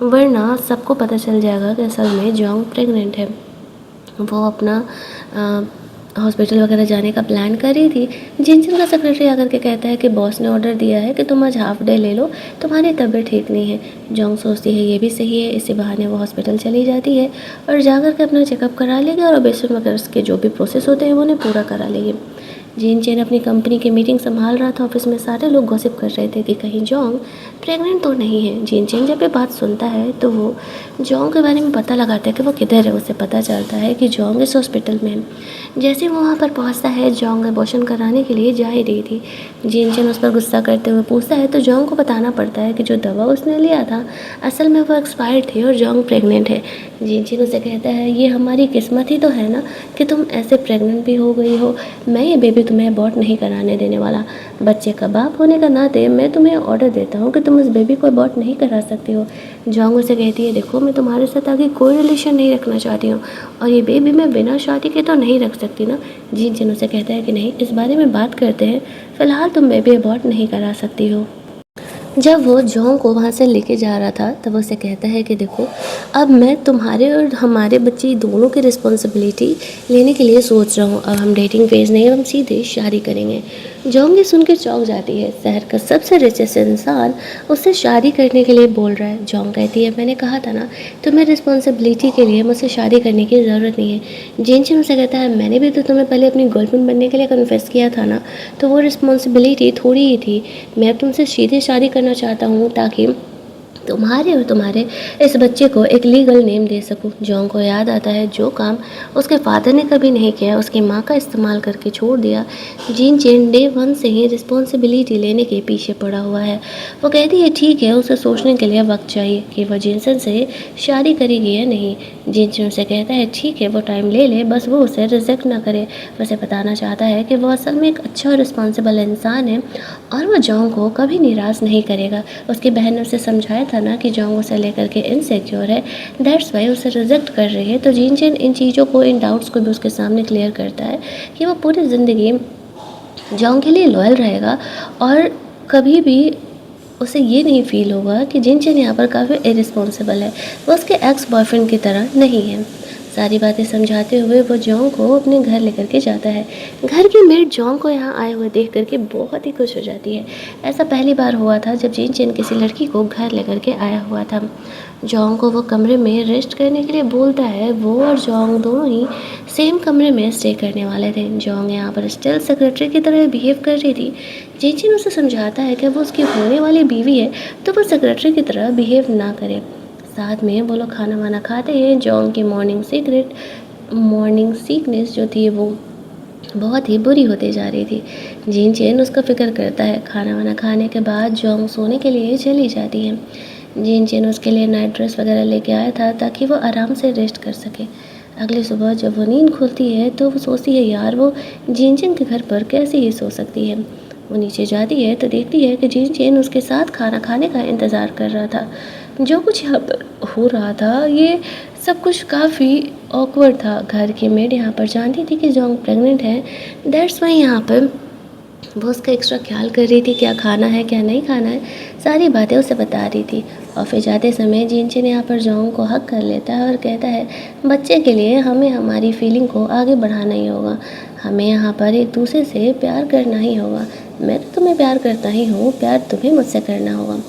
वरना सबको पता चल जाएगा कि असल में जोंग प्रेग्नेंट है। वो अपना हॉस्पिटल वगैरह जाने का प्लान कर रही थी। जिनचन का सेक्रेटरी आकर के कहता है कि बॉस ने ऑर्डर दिया है कि तुम आज हाफ डे ले लो, तुम्हारी तबीयत ठीक नहीं है। जोंग सोचती है ये भी सही है, इसी बहाने वो हॉस्पिटल चली जाती है और जाकर के अपना चेकअप करा लेगी और ऑपरेशन वगैरह के जो भी प्रोसेस होते हैं वो उन्हें पूरा करा लेगी। जिनचन अपनी कंपनी की मीटिंग संभाल रहा था। ऑफिस में सारे लोग गॉसिप कर रहे थे कि कहीं जोंग प्रेग्नेंट तो नहीं है। जिनचन जब ये बात सुनता है तो वो जोंग के बारे में पता लगाता है कि वो किधर है। उसे पता चलता है कि जोंग इस हॉस्पिटल में है। जैसे वो वहाँ पर पहुँचता है, जोंग अबॉर्शन कराने के लिए जा ही रही थी। जिनचन उस पर गुस्सा करते हुए पूछता है तो जोंग को बताना पड़ता है कि जो दवा उसने लिया था असल में वो एक्सपायर्ड थी और जोंग प्रेग्नेंट है। जिनचन उसे कहता है ये हमारी किस्मत ही तो है ना कि तुम ऐसे प्रेग्नेंट भी हो गई हो, मैं ये बेबी तुम्हें अबॉर्ट नहीं कराने देने वाला। बच्चे का बाप होने का नाते मैं तुम्हें ऑर्डर देता हूँ कि तुम इस बेबी को अबॉर्ट नहीं करा सकती हो। जोंग उसे कहती है देखो मैं तुम्हारे साथ आगे कोई रिलेशन नहीं रखना चाहती हूँ और ये बेबी मैं बिना शादी के तो नहीं रख सकती ना। जिनचन उसे कहता है कि नहीं, इस बारे में बात करते हैं, फ़िलहाल तुम बेबी अबॉर्ट नहीं करा सकती हो। जब वो जोंग को वहाँ से लेके जा रहा था तब उसे कहता है कि देखो अब मैं तुम्हारे और हमारे बच्चे दोनों की रिस्पॉन्सिबिलिटी लेने के लिए सोच रहा हूँ। अब हम डेटिंग फेज़ नहीं, हम सीधे शादी करेंगे। जोंग ये सुनकर चौंक जाती है। शहर का सबसे रिचेस्ट इंसान उससे शादी करने के लिए बोल रहा है। जोंग कहती है, मैंने कहा था ना, तुम्हें रिस्पॉन्सिबिलिटी के लिए मुझसे शादी करने की ज़रूरत नहीं है। जिनचिन उसे कहता है, मैंने भी तो तुम्हें पहले अपनी गर्लफ्रेंड बनने के लिए कन्फेस किया था ना, तो वो रिस्पॉन्सिबिलिटी थोड़ी ही थी। मैं अब तुमसे सीधे शादी करना चाहता हूँ ताकि तुम्हारे और तुम्हारे इस बच्चे को एक लीगल नेम दे सकूं। जोंग को याद आता है जो काम उसके फादर ने कभी नहीं किया, उसकी माँ का इस्तेमाल करके छोड़ दिया। जीन चेन डे वन से ही रिस्पॉन्सिबिलिटी लेने के पीछे पड़ा हुआ है। वो कहती है ठीक है, उसे सोचने के लिए वक्त चाहिए कि वह जिनसन से शादी करेगी या नहीं। जिनसन उसे कहता है ठीक है, वो टाइम ले ले, बस वो उसे रिजेक्ट ना करे। उसे बताना चाहता है कि वो असल में एक अच्छा और रिस्पॉन्सिबल इंसान है और वो जोंग को कभी निराश नहीं करेगा। उसकी बहन ने उसे समझाया था ना कि जोंग उसे लेकर के इनसिक्योर है, दैट्स वाई उसे रिजेक्ट कर रही है। तो जिन जिन इन चीज़ों को, इन डाउट्स को भी उसके सामने क्लियर करता है कि वो पूरी ज़िंदगी जोंग के लिए लॉयल रहेगा और कभी भी उसे ये नहीं फील होगा कि जिन जिन यहाँ पर काफ़ी इरिस्पॉन्सिबल है, वो उसके एक्स बॉयफ्रेंड की तरह नहीं है। सारी बातें समझाते हुए वो जोंग को अपने घर लेकर के जाता है। घर की मेड जोंग को यहाँ आए हुए देख करके बहुत ही खुश हो जाती है। ऐसा पहली बार हुआ था जब जिन जिन किसी लड़की को घर लेकर के आया हुआ था। जोंग को वो कमरे में रेस्ट करने के लिए बोलता है। वो और जोंग दोनों ही सेम कमरे में स्टे करने वाले थे। जोंग यहाँ पर स्टिल सेक्रेटरी की तरह बिहेव कर रही थी। जिन उसे समझाता है कि वो उसकी होने वाली बीवी है, तो वो सेक्रेटरी की तरह बिहेव ना करे। साथ में वो लोग खाना वाना खाते हैं। जोंग की मॉर्निंग सीकनेस जो थी वो बहुत ही बुरी होती जा रही थी। जिन चेन उसका फिक्र करता है। खाना वाना खाने के बाद जोंग सोने के लिए चली जाती है। जिन चेन उसके लिए नाइट ड्रेस वगैरह लेके आया था ताकि वो आराम से रेस्ट कर सके। अगली सुबह जब वो नींद खुलती है तो वो सोचती है, यार वो जिन चेन के घर पर कैसे ही सो सकती है। वो नीचे जाती है तो देखती है कि जिन चेन उसके साथ खाना खाने का इंतज़ार कर रहा था। जो कुछ यहाँ पर हो रहा था ये सब कुछ काफ़ी ऑकवर्ड था। घर की मेड यहाँ पर जानती थी कि जोंग प्रेग्नेंट है, दैट्स वाई यहाँ पर वो उसका एक्स्ट्रा ख्याल कर रही थी, क्या खाना है क्या नहीं खाना है, सारी बातें उसे बता रही थी। ऑफिस जाते समय जिनचिन यहाँ पर जोंग को हक कर लेता है और कहता है, बच्चे के लिए हमें हमारी फीलिंग को आगे बढ़ाना ही होगा, हमें यहाँ पर एक दूसरे से प्यार करना ही होगा। मैं तो तुम्हें प्यार करता ही हूँ, प्यार तुम्हें मुझसे करना होगा।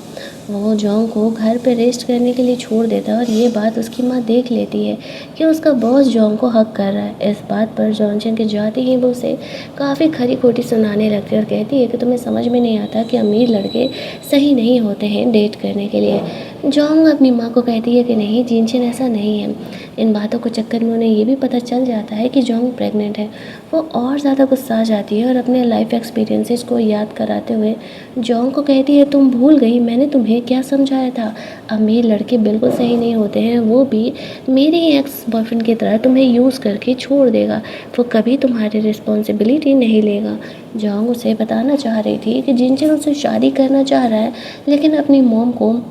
वो जोंग को घर पे रेस्ट करने के लिए छोड़ देता है और ये बात उसकी माँ देख लेती है कि उसका बॉस जोंग को हक कर रहा है। इस बात पर जॉनसन के जाते ही वो उसे काफ़ी खरी खोटी सुनाने लगती है और कहती है कि तुम्हें समझ में नहीं आता कि अमीर लड़के सही नहीं होते हैं डेट करने के लिए। जोंग अपनी माँ को कहती है कि नहीं, जिनचिन ऐसा नहीं है। इन बातों के चक्कर में उन्हें ये भी पता चल जाता है कि जोंग प्रेग्नेंट है। वो और ज़्यादा गुस्सा आ जाती है और अपने लाइफ एक्सपीरियंसेस को याद कराते हुए जोंग को कहती है, तुम भूल गई मैंने तुम्हें क्या समझाया था। अमीर लड़के बिल्कुल सही नहीं होते हैं, वो भी मेरे ही एक्स बॉयफ्रेंड की तरह तुम्हें यूज़ करके छोड़ देगा, वो कभी तुम्हारी रिस्पॉन्सिबिलिटी नहीं लेगा। जोंग उसे बताना चाह रही थी कि जिनचिन उससे शादी करना चाह रहा है, लेकिन अपनी मॉम को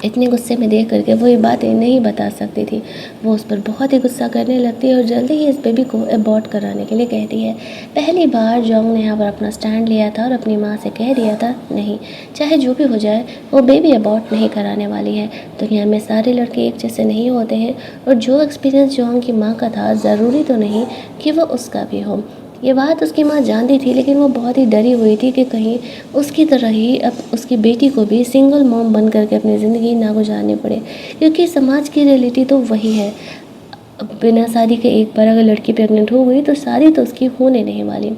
इतने गुस्से में देख करके वो ये बातें नहीं बता सकती थी। वो उस पर बहुत ही गुस्सा करने लगती है और जल्दी ही इस बेबी को अबॉर्ट कराने के लिए कहती है। पहली बार जोंग ने यहाँ पर अपना स्टैंड लिया था और अपनी माँ से कह दिया था, नहीं, चाहे जो भी हो जाए वो बेबी अबॉर्ट नहीं कराने वाली है। दुनिया में सारे लड़के एक जैसे नहीं होते हैं और जो एक्सपीरियंस जोंग की माँ का था, ज़रूरी तो नहीं कि वो उसका भी हो। ये बात उसकी माँ जानती थी, लेकिन वो बहुत ही डरी हुई थी कि कहीं उसकी तरह ही अब उसकी बेटी को भी सिंगल मॉम बन करके अपनी ज़िंदगी ना गुजारनी पड़े, क्योंकि समाज की रियलिटी तो वही है। बिना शादी के एक बार अगर लड़की प्रेग्नेंट हो गई तो शादी तो उसकी होने नहीं वाली।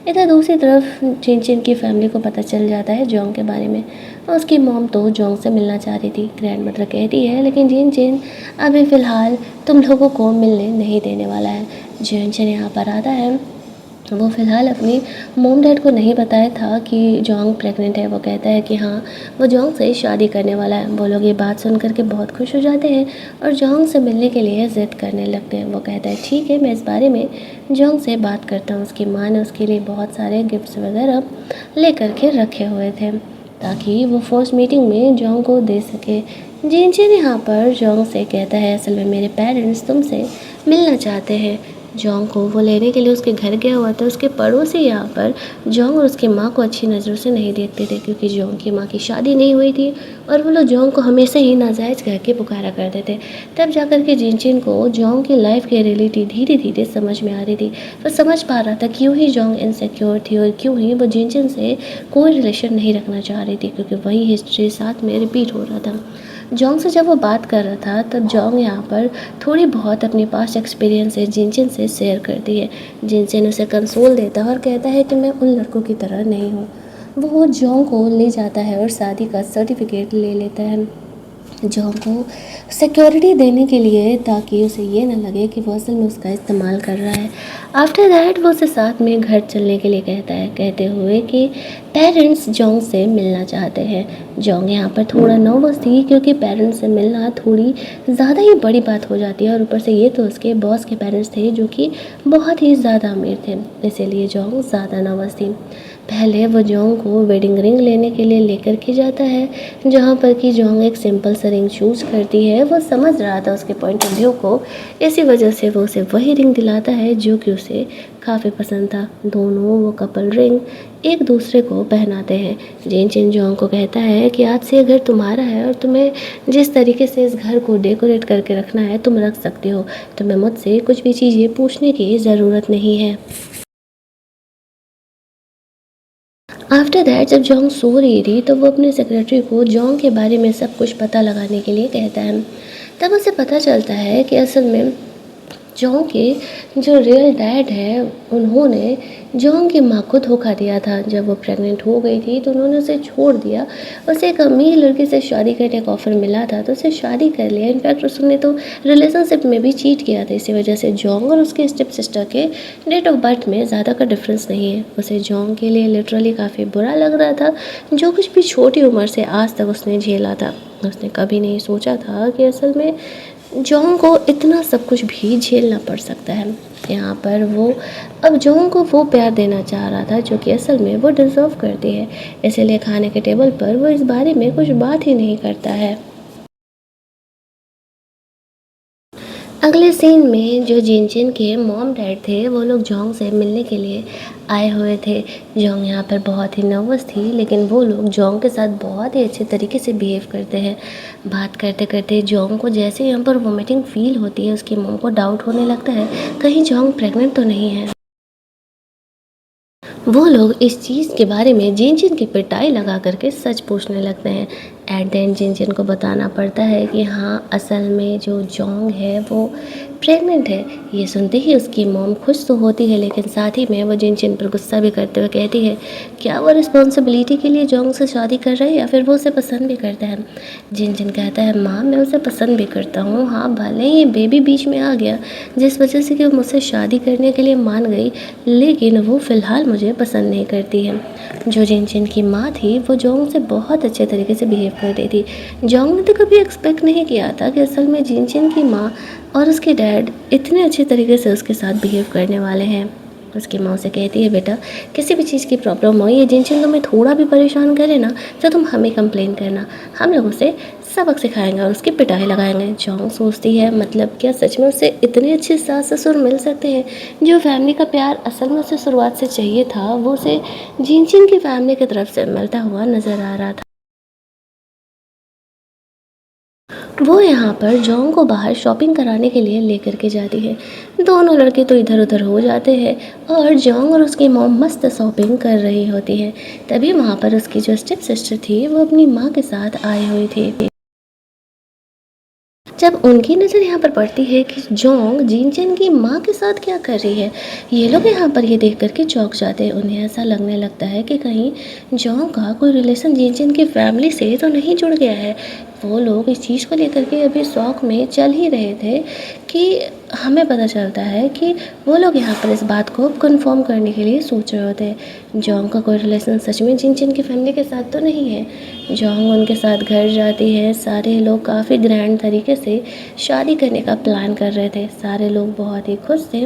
इधर दूसरी तरफ चिन चिन की फैमिली को पता चल जाता है जोंग के बारे में। उसकी मॉम तो जोंग से मिलना चाह रही थी, ग्रैंड मदर कहती है, लेकिन जिन चिन अभी फ़िलहाल तुम लोगों को मिलने नहीं देने वाला है। जिन चिन यहाँ पर आता है। वो फ़िलहाल अपनी मॉम डैड को नहीं बताया था कि जोंग प्रेग्नेंट है। वो कहता है कि हाँ, वो जोंग से शादी करने वाला है। वो लोग ये बात सुन करके बहुत खुश हो जाते हैं और जोंग से मिलने के लिए ज़िद करने लगते हैं। वो कहता है ठीक है, मैं इस बारे में जोंग से बात करता हूँ। उसकी माँ ने उसके लिए बहुत सारे गिफ्ट्स वगैरह ले करके रखे हुए थे ताकि वो फर्स्ट मीटिंग में जोंग को दे सके। जिन जिन यहाँ पर जोंग से कहता है, असल में मेरे पेरेंट्स तुमसे मिलना चाहते हैं। जोंग को वो लेने के लिए उसके घर गया हुआ था। उसके पड़ोसी यहाँ पर जोंग और उसकी माँ को अच्छी नज़रों से नहीं देखते थे, क्योंकि जोंग की माँ की शादी नहीं हुई थी और वो लोग जोंग को हमेशा ही नाजायज़ कह के पुकारा करते थे। तब जाकर के जिनचिन को जोंग की लाइफ की रियलिटी धीरे धीरे समझ में आ रही थी। वो समझ पा रहा था क्यों ही जोंग इनसिक्योर थी और क्यों ही वो जिनचिन से कोई रिलेशन नहीं रखना चाह रही थी, क्योंकि वही हिस्ट्री साथ में रिपीट हो रहा था। जोंग से जब वो बात कर रहा था तब जोंग यहाँ पर थोड़ी बहुत अपनी पास्ट एक्सपीरियंस से जिनचिन से शेयर करती है। जिनचिन उसे कंसोल देता है और कहता है कि मैं उन लड़कों की तरह नहीं हूँ। वो जोंग को ले जाता है और शादी का सर्टिफिकेट ले लेता है जोंग को सिक्योरिटी देने के लिए, ताकि उसे ये ना लगे कि वो असल में उसका इस्तेमाल कर रहा है। आफ्टर दैट वो उसे साथ में घर चलने के लिए कहता है, कहते हुए कि पेरेंट्स जोंग से मिलना चाहते हैं। जोंग यहाँ पर थोड़ा नर्वस थी, क्योंकि पेरेंट्स से मिलना थोड़ी ज़्यादा ही बड़ी बात हो जाती है और ऊपर से ये तो उसके बॉस के पेरेंट्स थे जो कि बहुत ही ज़्यादा अमीर थे, इसीलिए जोंग ज़्यादा नर्वस थी। पहले वो जोंग को वेडिंग रिंग लेने के लिए लेकर के जाता है, जहाँ पर कि जोंग एक सिंपल सा रिंग चूज़ करती है। वो समझ रहा था उसके पॉइंट ऑफ व्यू को, इसी वजह से वो उसे वही रिंग दिलाता है जो कि उसे काफ़ी पसंद था। दोनों वो कपल रिंग एक दूसरे को पहनाते हैं। जिनचिन जोंग को कहता है कि आज से ये घर तुम्हारा है और तुम्हें जिस तरीके से इस घर को डेकोरेट करके रखना है तुम रख सकते हो, तुम्हें मुझसे कुछ भी चीज़ें पूछने की ज़रूरत नहीं है। आफ्टर दैट जब जोंग सो रही थी तो वो अपने सेक्रेटरी को जोंग के बारे में सब कुछ पता लगाने के लिए कहता है। तब उसे पता चलता है कि असल में जोंग के जो रियल डैड है उन्होंने जोंग की माँ को धोखा दिया था। जब वो प्रेग्नेंट हो गई थी तो उन्होंने उसे छोड़ दिया। उसे एक अमीर लड़की से शादी करने का ऑफ़र मिला था तो उसे शादी कर लिया। इनफैक्ट उसने तो रिलेशनशिप में भी चीट किया था। इसी वजह से जोंग और उसके स्टेप सिस्टर के डेट ऑफ बर्थ में ज़्यादा का डिफरेंस नहीं है। उसे जोंग के लिए लिटरली काफ़ी बुरा लग रहा था, जो कुछ भी छोटी उम्र से आज तक उसने झेला था। उसने कभी नहीं सोचा था कि असल में जोंग को इतना सब कुछ भी झेलना पड़ सकता है। यहाँ पर वो अब जोंग को वो प्यार देना चाह रहा था जो कि असल में वो डिज़र्व करती है, इसीलिए खाने के टेबल पर वो इस बारे में कुछ बात ही नहीं करता है। अगले सीन में जो जिनचिन के मॉम डैड थे वो लोग जोंग से मिलने के लिए आए हुए थे। जोंग यहाँ पर बहुत ही नर्वस थी, लेकिन वो लोग जोंग के साथ बहुत ही अच्छे तरीके से बिहेव करते हैं। बात करते करते जोंग को जैसे यहाँ पर वोमिटिंग फील होती है, उसकी मॉम को डाउट होने लगता है कहीं जोंग प्रेग्नेंट तो नहीं है। वो लोग इस चीज़ के बारे में जिनजिन की पिटाई लगा करके सच पूछने लगते हैं। एट द एंड जिनजिन को बताना पड़ता है कि हाँ असल में जो जोंग है वो प्रेग्नेंट है। ये सुनते ही उसकी मॉम खुश तो होती है, लेकिन साथ ही में वो जिनजिन पर गुस्सा भी करते हुए कहती है क्या वो रिस्पॉन्सिबिलिटी के लिए जोंग से शादी कर रहा है या फिर वो उसे पसंद भी करता है। जिनजिन कहता है माँ मैं उसे पसंद भी करता हूँ, हाँ भले ही बेबी बीच में आ गया जिस वजह से कि वो मुझसे शादी करने के लिए मान गई, लेकिन वो फ़िलहाल मुझे पसंद नहीं करती है। जो जिनजिन की माँ थी वो जोंग से बहुत अच्छे तरीके से बिहेव कर रही थी। जोंग ने तो कभी एक्सपेक्ट नहीं किया था कि असल में जिनजिन की माँ और उसके डैड इतने अच्छे तरीके से उसके साथ बिहेव करने वाले हैं। उसकी माँ उसे कहती है बेटा किसी भी चीज़ की प्रॉब्लम हो, ये जिनजिन तुम्हें थोड़ा भी परेशान करे ना तो तुम हमें कंप्लेन करना, हम लोग उसे सबक सिखाएंगे और उसकी पिटाई लगाएंगे। जोंग सोचती है मतलब क्या सच में उसे इतने अच्छे सास ससुर मिल सकते हैं। जो फैमिली का प्यार असल में उसे शुरुआत से चाहिए था वो उसे जिनजिन की फैमिली की तरफ से मिलता हुआ नज़र आ रहा था। वो यहाँ पर जोंग को बाहर शॉपिंग कराने के लिए लेकर के जाती है। दोनों लड़के तो इधर उधर हो जाते हैं और जोंग और उसकी मॉम मस्त शॉपिंग कर रही होती है। तभी वहाँ पर उसकी जो स्टेप सिस्टर थी वो अपनी माँ के साथ आई हुई थी। जब उनकी नज़र यहाँ पर पड़ती है कि जोंग जिनचन की माँ के साथ क्या कर रही है, ये लोग यहाँ पर ये देख करके चौंक जाते हैं। उन्हें ऐसा लगने लगता है कि कहीं जोंग का कोई रिलेशन जिनचन की फैमिली से तो नहीं जुड़ गया है। वो लोग इस चीज़ को लेकर के अभी शौक में चल ही रहे थे कि हमें पता चलता है कि वो लोग यहाँ पर इस बात को कंफर्म करने के लिए सोच रहे होते हैं जोंग का कोई रिलेशन सच में जिनचन की फैमिली के साथ तो नहीं है। जोंग उनके साथ घर जाती है। सारे लोग काफ़ी ग्रैंड तरीके से शादी करने का प्लान कर रहे थे। सारे लोग बहुत ही खुश थे।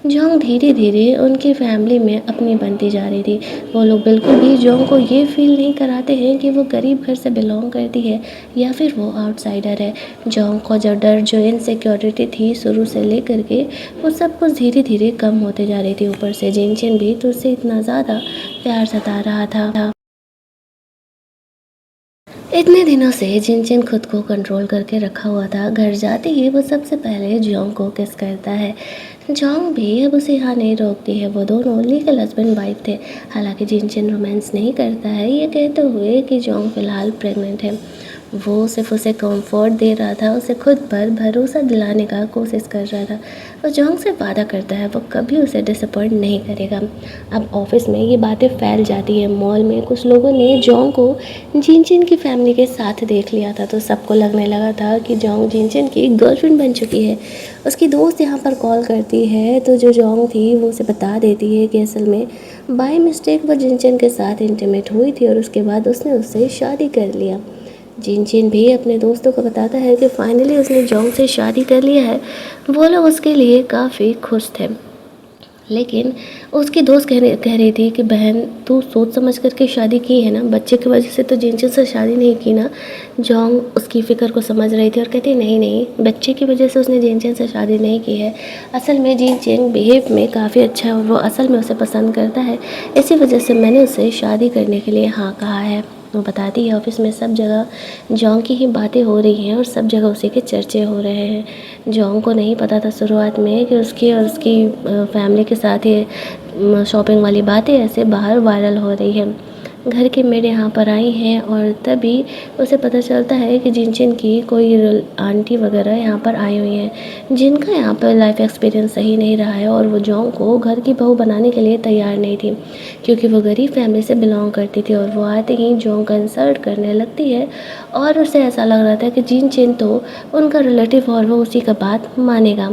जोंग धीरे धीरे उनकी फैमिली में अपनी बनती जा रही थी। वो लोग बिल्कुल भी जोंग को ये फील नहीं कराते हैं कि वो गरीब घर से बिलोंग करती है या फिर वो आउटसाइडर है। जोंग को जो डर, जो इनसिक्योरिटी थी शुरू से लेकर के, वो सब कुछ धीरे धीरे कम होते जा रही थी। ऊपर से जिनचिन भी तो उससे इतना ज़्यादा प्यार सता रहा था। इतने दिनों से जिनचिन खुद को कंट्रोल करके रखा हुआ था। घर जाते ही वो सबसे पहले जोंग को किस करता है। जोंग भी अब उसे यहाँ नहीं रोकती है। वो दोनों लीगल हस्बैंड वाइफ थे। हालांकि जिनचिन रोमांस नहीं करता है, ये कहते हुए कि जोंग फिलहाल प्रेग्नेंट है। वो सिर्फ उसे कंफर्ट दे रहा था, उसे खुद पर भरोसा दिलाने का कोशिश कर रहा था। और जोंग से वादा करता है वो कभी उसे डिसअपॉइंट नहीं करेगा। अब ऑफिस में ये बातें फैल जाती है। मॉल में कुछ लोगों ने जोंग को जिनचिन की फैमिली के साथ देख लिया था, तो सबको लगने लगा था कि जोंग जिनचिन की गर्लफ्रेंड बन चुकी है। उसकी दोस्त यहाँ पर कॉल करती है तो जो जोंग थी वो उसे बता देती है कि असल में बाय मिस्टेक वो जिनचिन के साथ इंटीमेट हुई थी और उसके बाद उसने उससे शादी कर लिया। जिनचिन भी अपने दोस्तों को बताता है कि फाइनली उसने जोंग से शादी कर लिया है। वो लोग उसके लिए काफ़ी खुश थे। लेकिन उसकी दोस्त कह रही थी कि बहन, तू सोच समझ करके शादी की है ना, बच्चे की वजह से तो जिनचिन से शादी नहीं की ना। जोंग उसकी फ़िक्र को समझ रही थी और कहती नहीं नहीं, बच्चे की वजह से उसने जिनचिन से शादी नहीं की है। असल में जिनचिन बिहेव में काफ़ी अच्छा है और वो असल में उसे पसंद करता है। इसी वजह से मैंने उससे शादी करने के लिए हाँ कहा है। वो बताती है ऑफिस में सब जगह जोंग की ही बातें हो रही हैं और सब जगह उसी के चर्चे हो रहे हैं। जोंग को नहीं पता था शुरुआत में कि उसकी और उसकी फैमिली के साथ ये शॉपिंग वाली बातें ऐसे बाहर वायरल हो रही है। घर की मेड यहाँ पर आई हैं और तभी उसे पता चलता है कि जिनचिन की कोई आंटी वगैरह यहाँ पर आई हुई हैं, जिनका यहाँ पर लाइफ एक्सपीरियंस सही नहीं रहा है और वो जोंग को घर की बहू बनाने के लिए तैयार नहीं थी, क्योंकि वो गरीब फैमिली से बिलोंग करती थी। और वो आते ही जोंग का इंसल्ट करने लगती है और उसे ऐसा लग रहा था कि जिनचिन तो उनका रिलेटिव और वो उसी का बात मानेगा।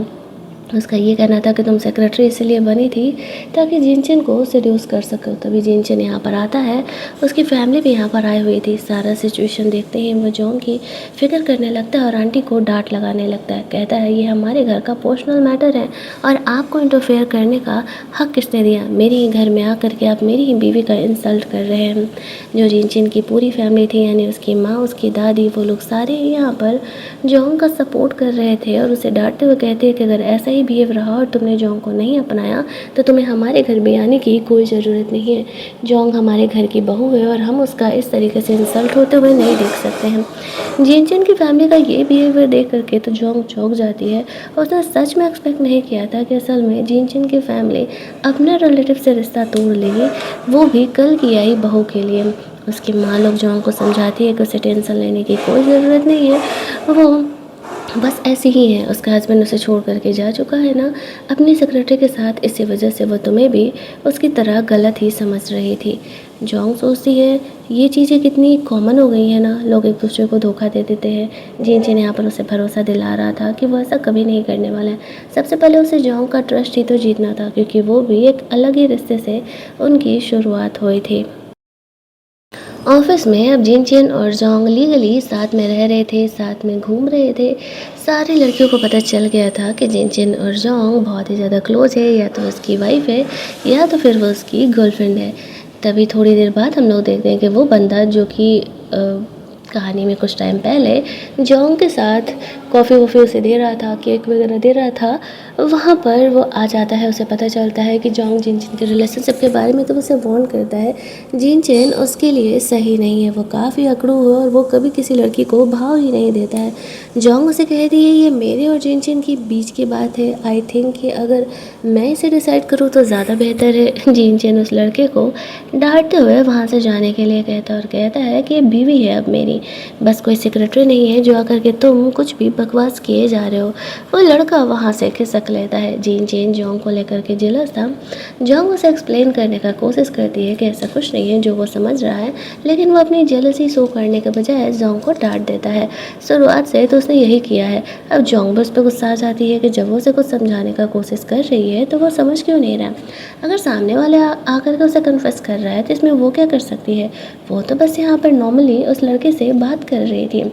उसका ये कहना था कि तुम सेक्रेटरी इसलिए बनी थी ताकि जिनचिन को सेड्यूस कर सको। तभी जिनचिन यहाँ पर आता है, उसकी फैमिली भी यहाँ पर आई हुई थी। सारा सिचुएशन देखते ही वो जोंग की फिक्र करने लगता है और आंटी को डांट लगाने लगता है। कहता है ये हमारे घर का पर्सनल मैटर है और आपको इंटरफेयर करने का हक किसने दिया? मेरे ही घर में आकर के आप मेरी ही बीवी का इंसल्ट कर रहे हैं। जो जिनचिन की पूरी फैमिली थी, यानी उसकी माँ, उसकी दादी, वो लोग सारे यहाँ पर जोंग का सपोर्ट कर रहे थे और उसे डांटते हुए कहते हैं कि अगर ऐसा ही बिहेव रहा और तुमने जोंग को नहीं अपनाया तो तुम्हें हमारे घर में आने की कोई ज़रूरत नहीं है। जोंग हमारे घर की बहू है और हम उसका इस तरीके से इंसल्ट होते हुए नहीं देख सकते हैं। जिनचिन की फैमिली का ये बिहेवियर देख करके तो जोंग चौंक जाती है और उसने सच में एक्सपेक्ट नहीं किया था कि असल में जिनचिन की फैमिली अपने रिलेटिव से रिश्ता तोड़ लेगी, वो भी कल की आई बहू के लिए। उसकी माँ लोग जोंग को समझाती है कि उसे टेंशन लेने की कोई ज़रूरत नहीं है, वो बस ऐसे ही है, उसका हस्बैंड उसे छोड़ करके जा चुका है ना अपनी सेक्रेटरी के साथ, इसी वजह से वो तुम्हें भी उसकी तरह गलत ही समझ रही थी। जोंग सोचती है ये चीज़ें कितनी कॉमन हो गई हैं ना, लोग एक दूसरे को धोखा दे देते हैं। जिन यहाँ पर उसे भरोसा दिला रहा था कि वो ऐसा कभी नहीं करने वाला है। सबसे पहले उसे जोंग का ट्रस्ट ही तो जीतना था, क्योंकि वो भी एक अलग ही रिश्ते से उनकी शुरुआत हुई थी। ऑफिस में अब जिनचिन और जोंग लीगली साथ में रह रहे थे, साथ में घूम रहे थे। सारी लड़कियों को पता चल गया था कि जिनचिन और जोंग बहुत ही ज़्यादा क्लोज है, या तो उसकी वाइफ है या तो फिर वो उसकी गर्लफ्रेंड है। तभी थोड़ी देर बाद हम लोग देखते हैं कि वो बंदा जो कि कहानी में कुछ टाइम पहले जोंग के साथ कॉफ़ी वॉफ़ी उसे दे रहा था, केक वगैरह दे रहा था, वहाँ पर वो आ जाता है। उसे पता चलता है कि जोंग जिनचिन के रिलेशनशिप के बारे में, तो उसे वार्न करता है। जिनचिन उसके लिए सही नहीं है, वो काफ़ी अकड़ू है और वो कभी किसी लड़की को भाव ही नहीं देता है। जोंग उसे कहती है ये मेरे और जिनचिन की बीच की बात है, आई थिंक कि अगर मैं इसे डिसाइड करूँ तो ज़्यादा बेहतर है। जिनचिन उस लड़के को डांटते हुए वहाँ से जाने के लिए कहता है और कहता है कि ये बीवी है अब मेरी, बस कोई सेक्रेटरी नहीं है जो आकर के तुम कुछ भी बकवास किए जा रहे हो। वो लड़का वहाँ से खिसक लेता है। जिनचिन जोंग को लेकर के जेलस था। जोंग उसे एक्सप्लेन करने का कोशिश करती है कि ऐसा कुछ नहीं है जो वो समझ रहा है, लेकिन वो अपनी जेलसी शो करने के बजाय जोंग को डांट देता है। शुरुआत से तो उसने यही किया है। अब जोंग बस पे गुस्सा आ जाती है कि जब वो उसे कुछ समझाने का कोशिश कर रही है तो वो समझ क्यों नहीं रहा। अगर सामने वाले आकर के उसे कन्फेस कर रहा है तो इसमें वो क्या कर सकती है, वो तो बस यहाँ पर नॉर्मली उस लड़के से बात कर रही थी।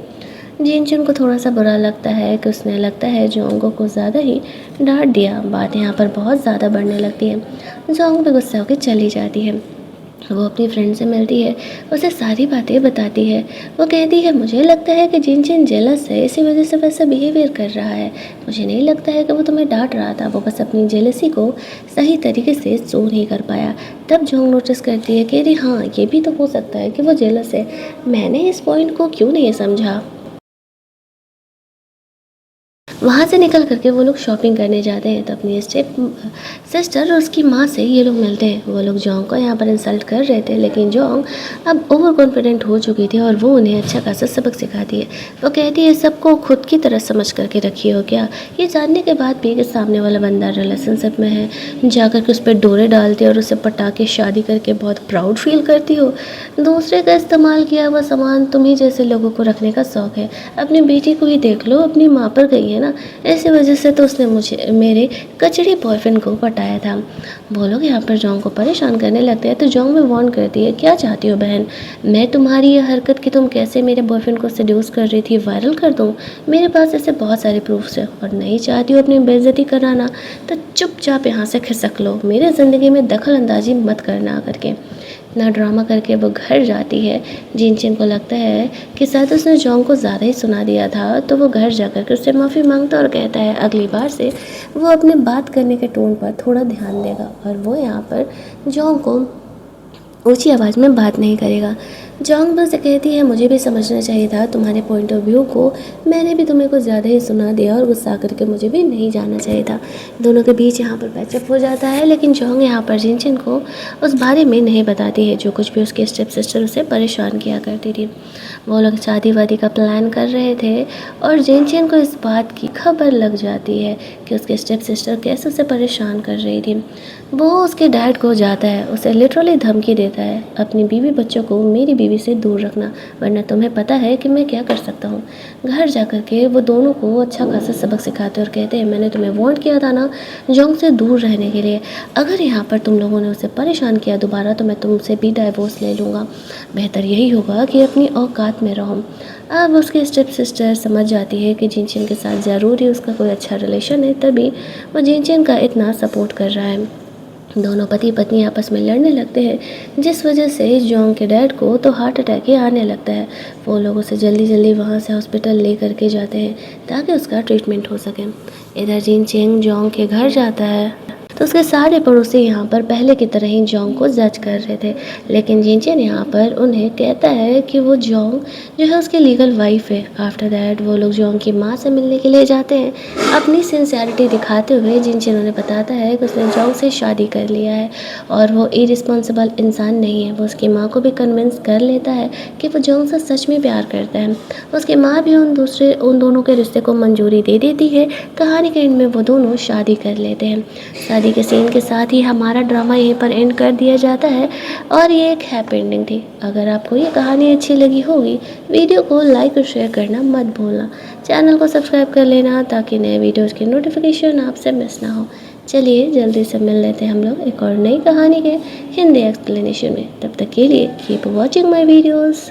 जिनचिन को थोड़ा सा बुरा लगता है कि उसने लगता है जोंग को ज़्यादा ही डांट दिया। बात यहाँ पर बहुत ज़्यादा बढ़ने लगती है। जोंग भी गुस्सा होकर चली जाती है। वो अपनी फ्रेंड से मिलती है, उसे सारी बातें बताती है। वो कहती है मुझे लगता है कि जिन जिन जेलस है इसी वजह से वैसा बिहेवियर कर रहा है। मुझे नहीं लगता है कि वो तुम्हें डांट रहा था, वो बस अपनी जेलसी को सही तरीके से शो नहीं कर पाया। तब जोंग नोटिस करती है कि अरे हाँ, ये भी तो हो सकता है कि वो जेलस है। मैंने इस पॉइंट को क्यों नहीं समझा। वहाँ से निकल करके वो लोग शॉपिंग करने जाते हैं तो अपनी स्टेप सिस्टर और उसकी माँ से ये लोग मिलते हैं। वो लोग जोंग को यहाँ पर इंसल्ट कर रहे थे, लेकिन जोंग अब ओवर कॉन्फिडेंट हो चुकी थी और वो उन्हें अच्छा खासा सबक सिखाती है। वो कहती है सबको खुद की तरह समझ करके रखी हो क्या। ये जानने के बाद भी कि सामने वाला बंदा रिलेशनशिप में है, जाकर के उस पर डोरे डालती और उसे पटा के शादी करके बहुत प्राउड फील करती हो। दूसरे का इस्तेमाल किया हुआ सामान तुम्ही जैसे लोगों को रखने का शौक है। अपनी बेटी को ही देख लो, अपनी माँ पर गई है ना, ऐसी वजह से तो उसने मुझे मेरे कचड़े बॉयफ्रेंड को पटाया था। वो लोग यहाँ पर जोंग को परेशान करने लगते हैं तो जोंग में वार्न करती है क्या चाहती हो बहन, मैं तुम्हारी ये हरकत कि तुम कैसे मेरे बॉयफ्रेंड को सेड्यूस कर रही थी वायरल कर दूँ। मेरे पास ऐसे बहुत सारे प्रूफ्स हैं और नहीं चाहती हो अपनी बेइज्जती कराना तो चुपचाप यहाँ से खिसक लो, मेरे ज़िंदगी में दखल अंदाजी मत करना करके। इतना ड्रामा करके वो घर जाती है। जिनचिन को लगता है कि शायद उसने जोंग को ज़्यादा ही सुना दिया था, तो वो घर जाकर के उससे माफ़ी मांगता और कहता है अगली बार से वो अपने बात करने के टोन पर थोड़ा ध्यान देगा और वो यहाँ पर जोंग को ऊंची आवाज़ में बात नहीं करेगा। जोंग बस कहती है मुझे भी समझना चाहिए था तुम्हारे पॉइंट ऑफ व्यू को, मैंने भी तुम्हें कुछ ज़्यादा ही सुना दिया और गुस्सा करके मुझे भी नहीं जाना चाहिए था। दोनों के बीच यहाँ पर पैचअप हो जाता है, लेकिन जोंग यहाँ पर जिनचिन को उस बारे में नहीं बताती है जो कुछ भी उसके स्टेप सिस्टर उसे परेशान किया करती थी। वो लोग शादी वादी का प्लान कर रहे थे और जिनचिन को इस बात की खबर लग जाती है कि उसके स्टेप सिस्टर कैसे उसे परेशान कर रही थी। वो उसके डैड को जाता है, उसे लिटरली धमकी देता है अपनी बीवी बच्चों को मेरी बीवी से दूर रखना, वरना तुम्हें पता है कि मैं क्या कर सकता हूँ। घर जाकर के वो दोनों को अच्छा खासा सबक सिखाते और कहते हैं मैंने तुम्हें वार्न किया था ना जोंग से दूर रहने के लिए, अगर यहाँ पर तुम लोगों ने उसे परेशान किया दोबारा तो मैं तुमसे भी डाइवोर्स ले लूँगा, बेहतर यही होगा कि अपनी औकात में रहो। अब उसकी स्टेप सिस्टर समझ जाती है कि जिनचिन के साथ ज़रूर ही उसका कोई अच्छा रिलेशन है, तभी वो जिनचिन का इतना सपोर्ट कर रहा है। दोनों पति पत्नी आपस में लड़ने लगते हैं, जिस वजह से जोंग के डैड को तो हार्ट अटैक ही आने लगता है। वो लोग उसे जल्दी जल्दी वहाँ से हॉस्पिटल ले करके जाते हैं ताकि उसका ट्रीटमेंट हो सके। इधर जिन चेंग जोंग के घर जाता है तो उसके सारे पड़ोसी यहाँ पर पहले की तरह ही जोंग को जज कर रहे थे, लेकिन जिनचेन यहाँ पर उन्हें कहता है कि वो जोंग जो है उसकी लीगल वाइफ है। आफ्टर दैट वो लोग जोंग की माँ से मिलने के लिए जाते हैं। अपनी सिंसियरिटी दिखाते हुए जिनचेन उन्हें बताता है कि उसने जोंग से शादी कर लिया है और वो इरिस्पॉन्सिबल इंसान नहीं है। वो उसकी माँ को भी कन्विंस कर लेता है कि वो जोंग से सच में प्यार करता है। उसकी माँ भी उन दोनों के रिश्ते को मंजूरी दे देती है। कहानी के एंड में वो दोनों शादी कर लेते हैं। शादी के सीन के साथ ही हमारा ड्रामा यहीं पर एंड कर दिया जाता है और ये एक हैप्पी एंडिंग थी। अगर आपको ये कहानी अच्छी लगी होगी, वीडियो को लाइक और शेयर करना मत भूलना। चैनल को सब्सक्राइब कर लेना ताकि नए वीडियोज़ की नोटिफिकेशन आपसे मिस ना हो। चलिए जल्दी से मिल लेते हैं हम लोग एक और नई कहानी के हिंदी एक्सप्लेनेशन में। तब तक के लिए कीप वॉचिंग माई वीडियोज़।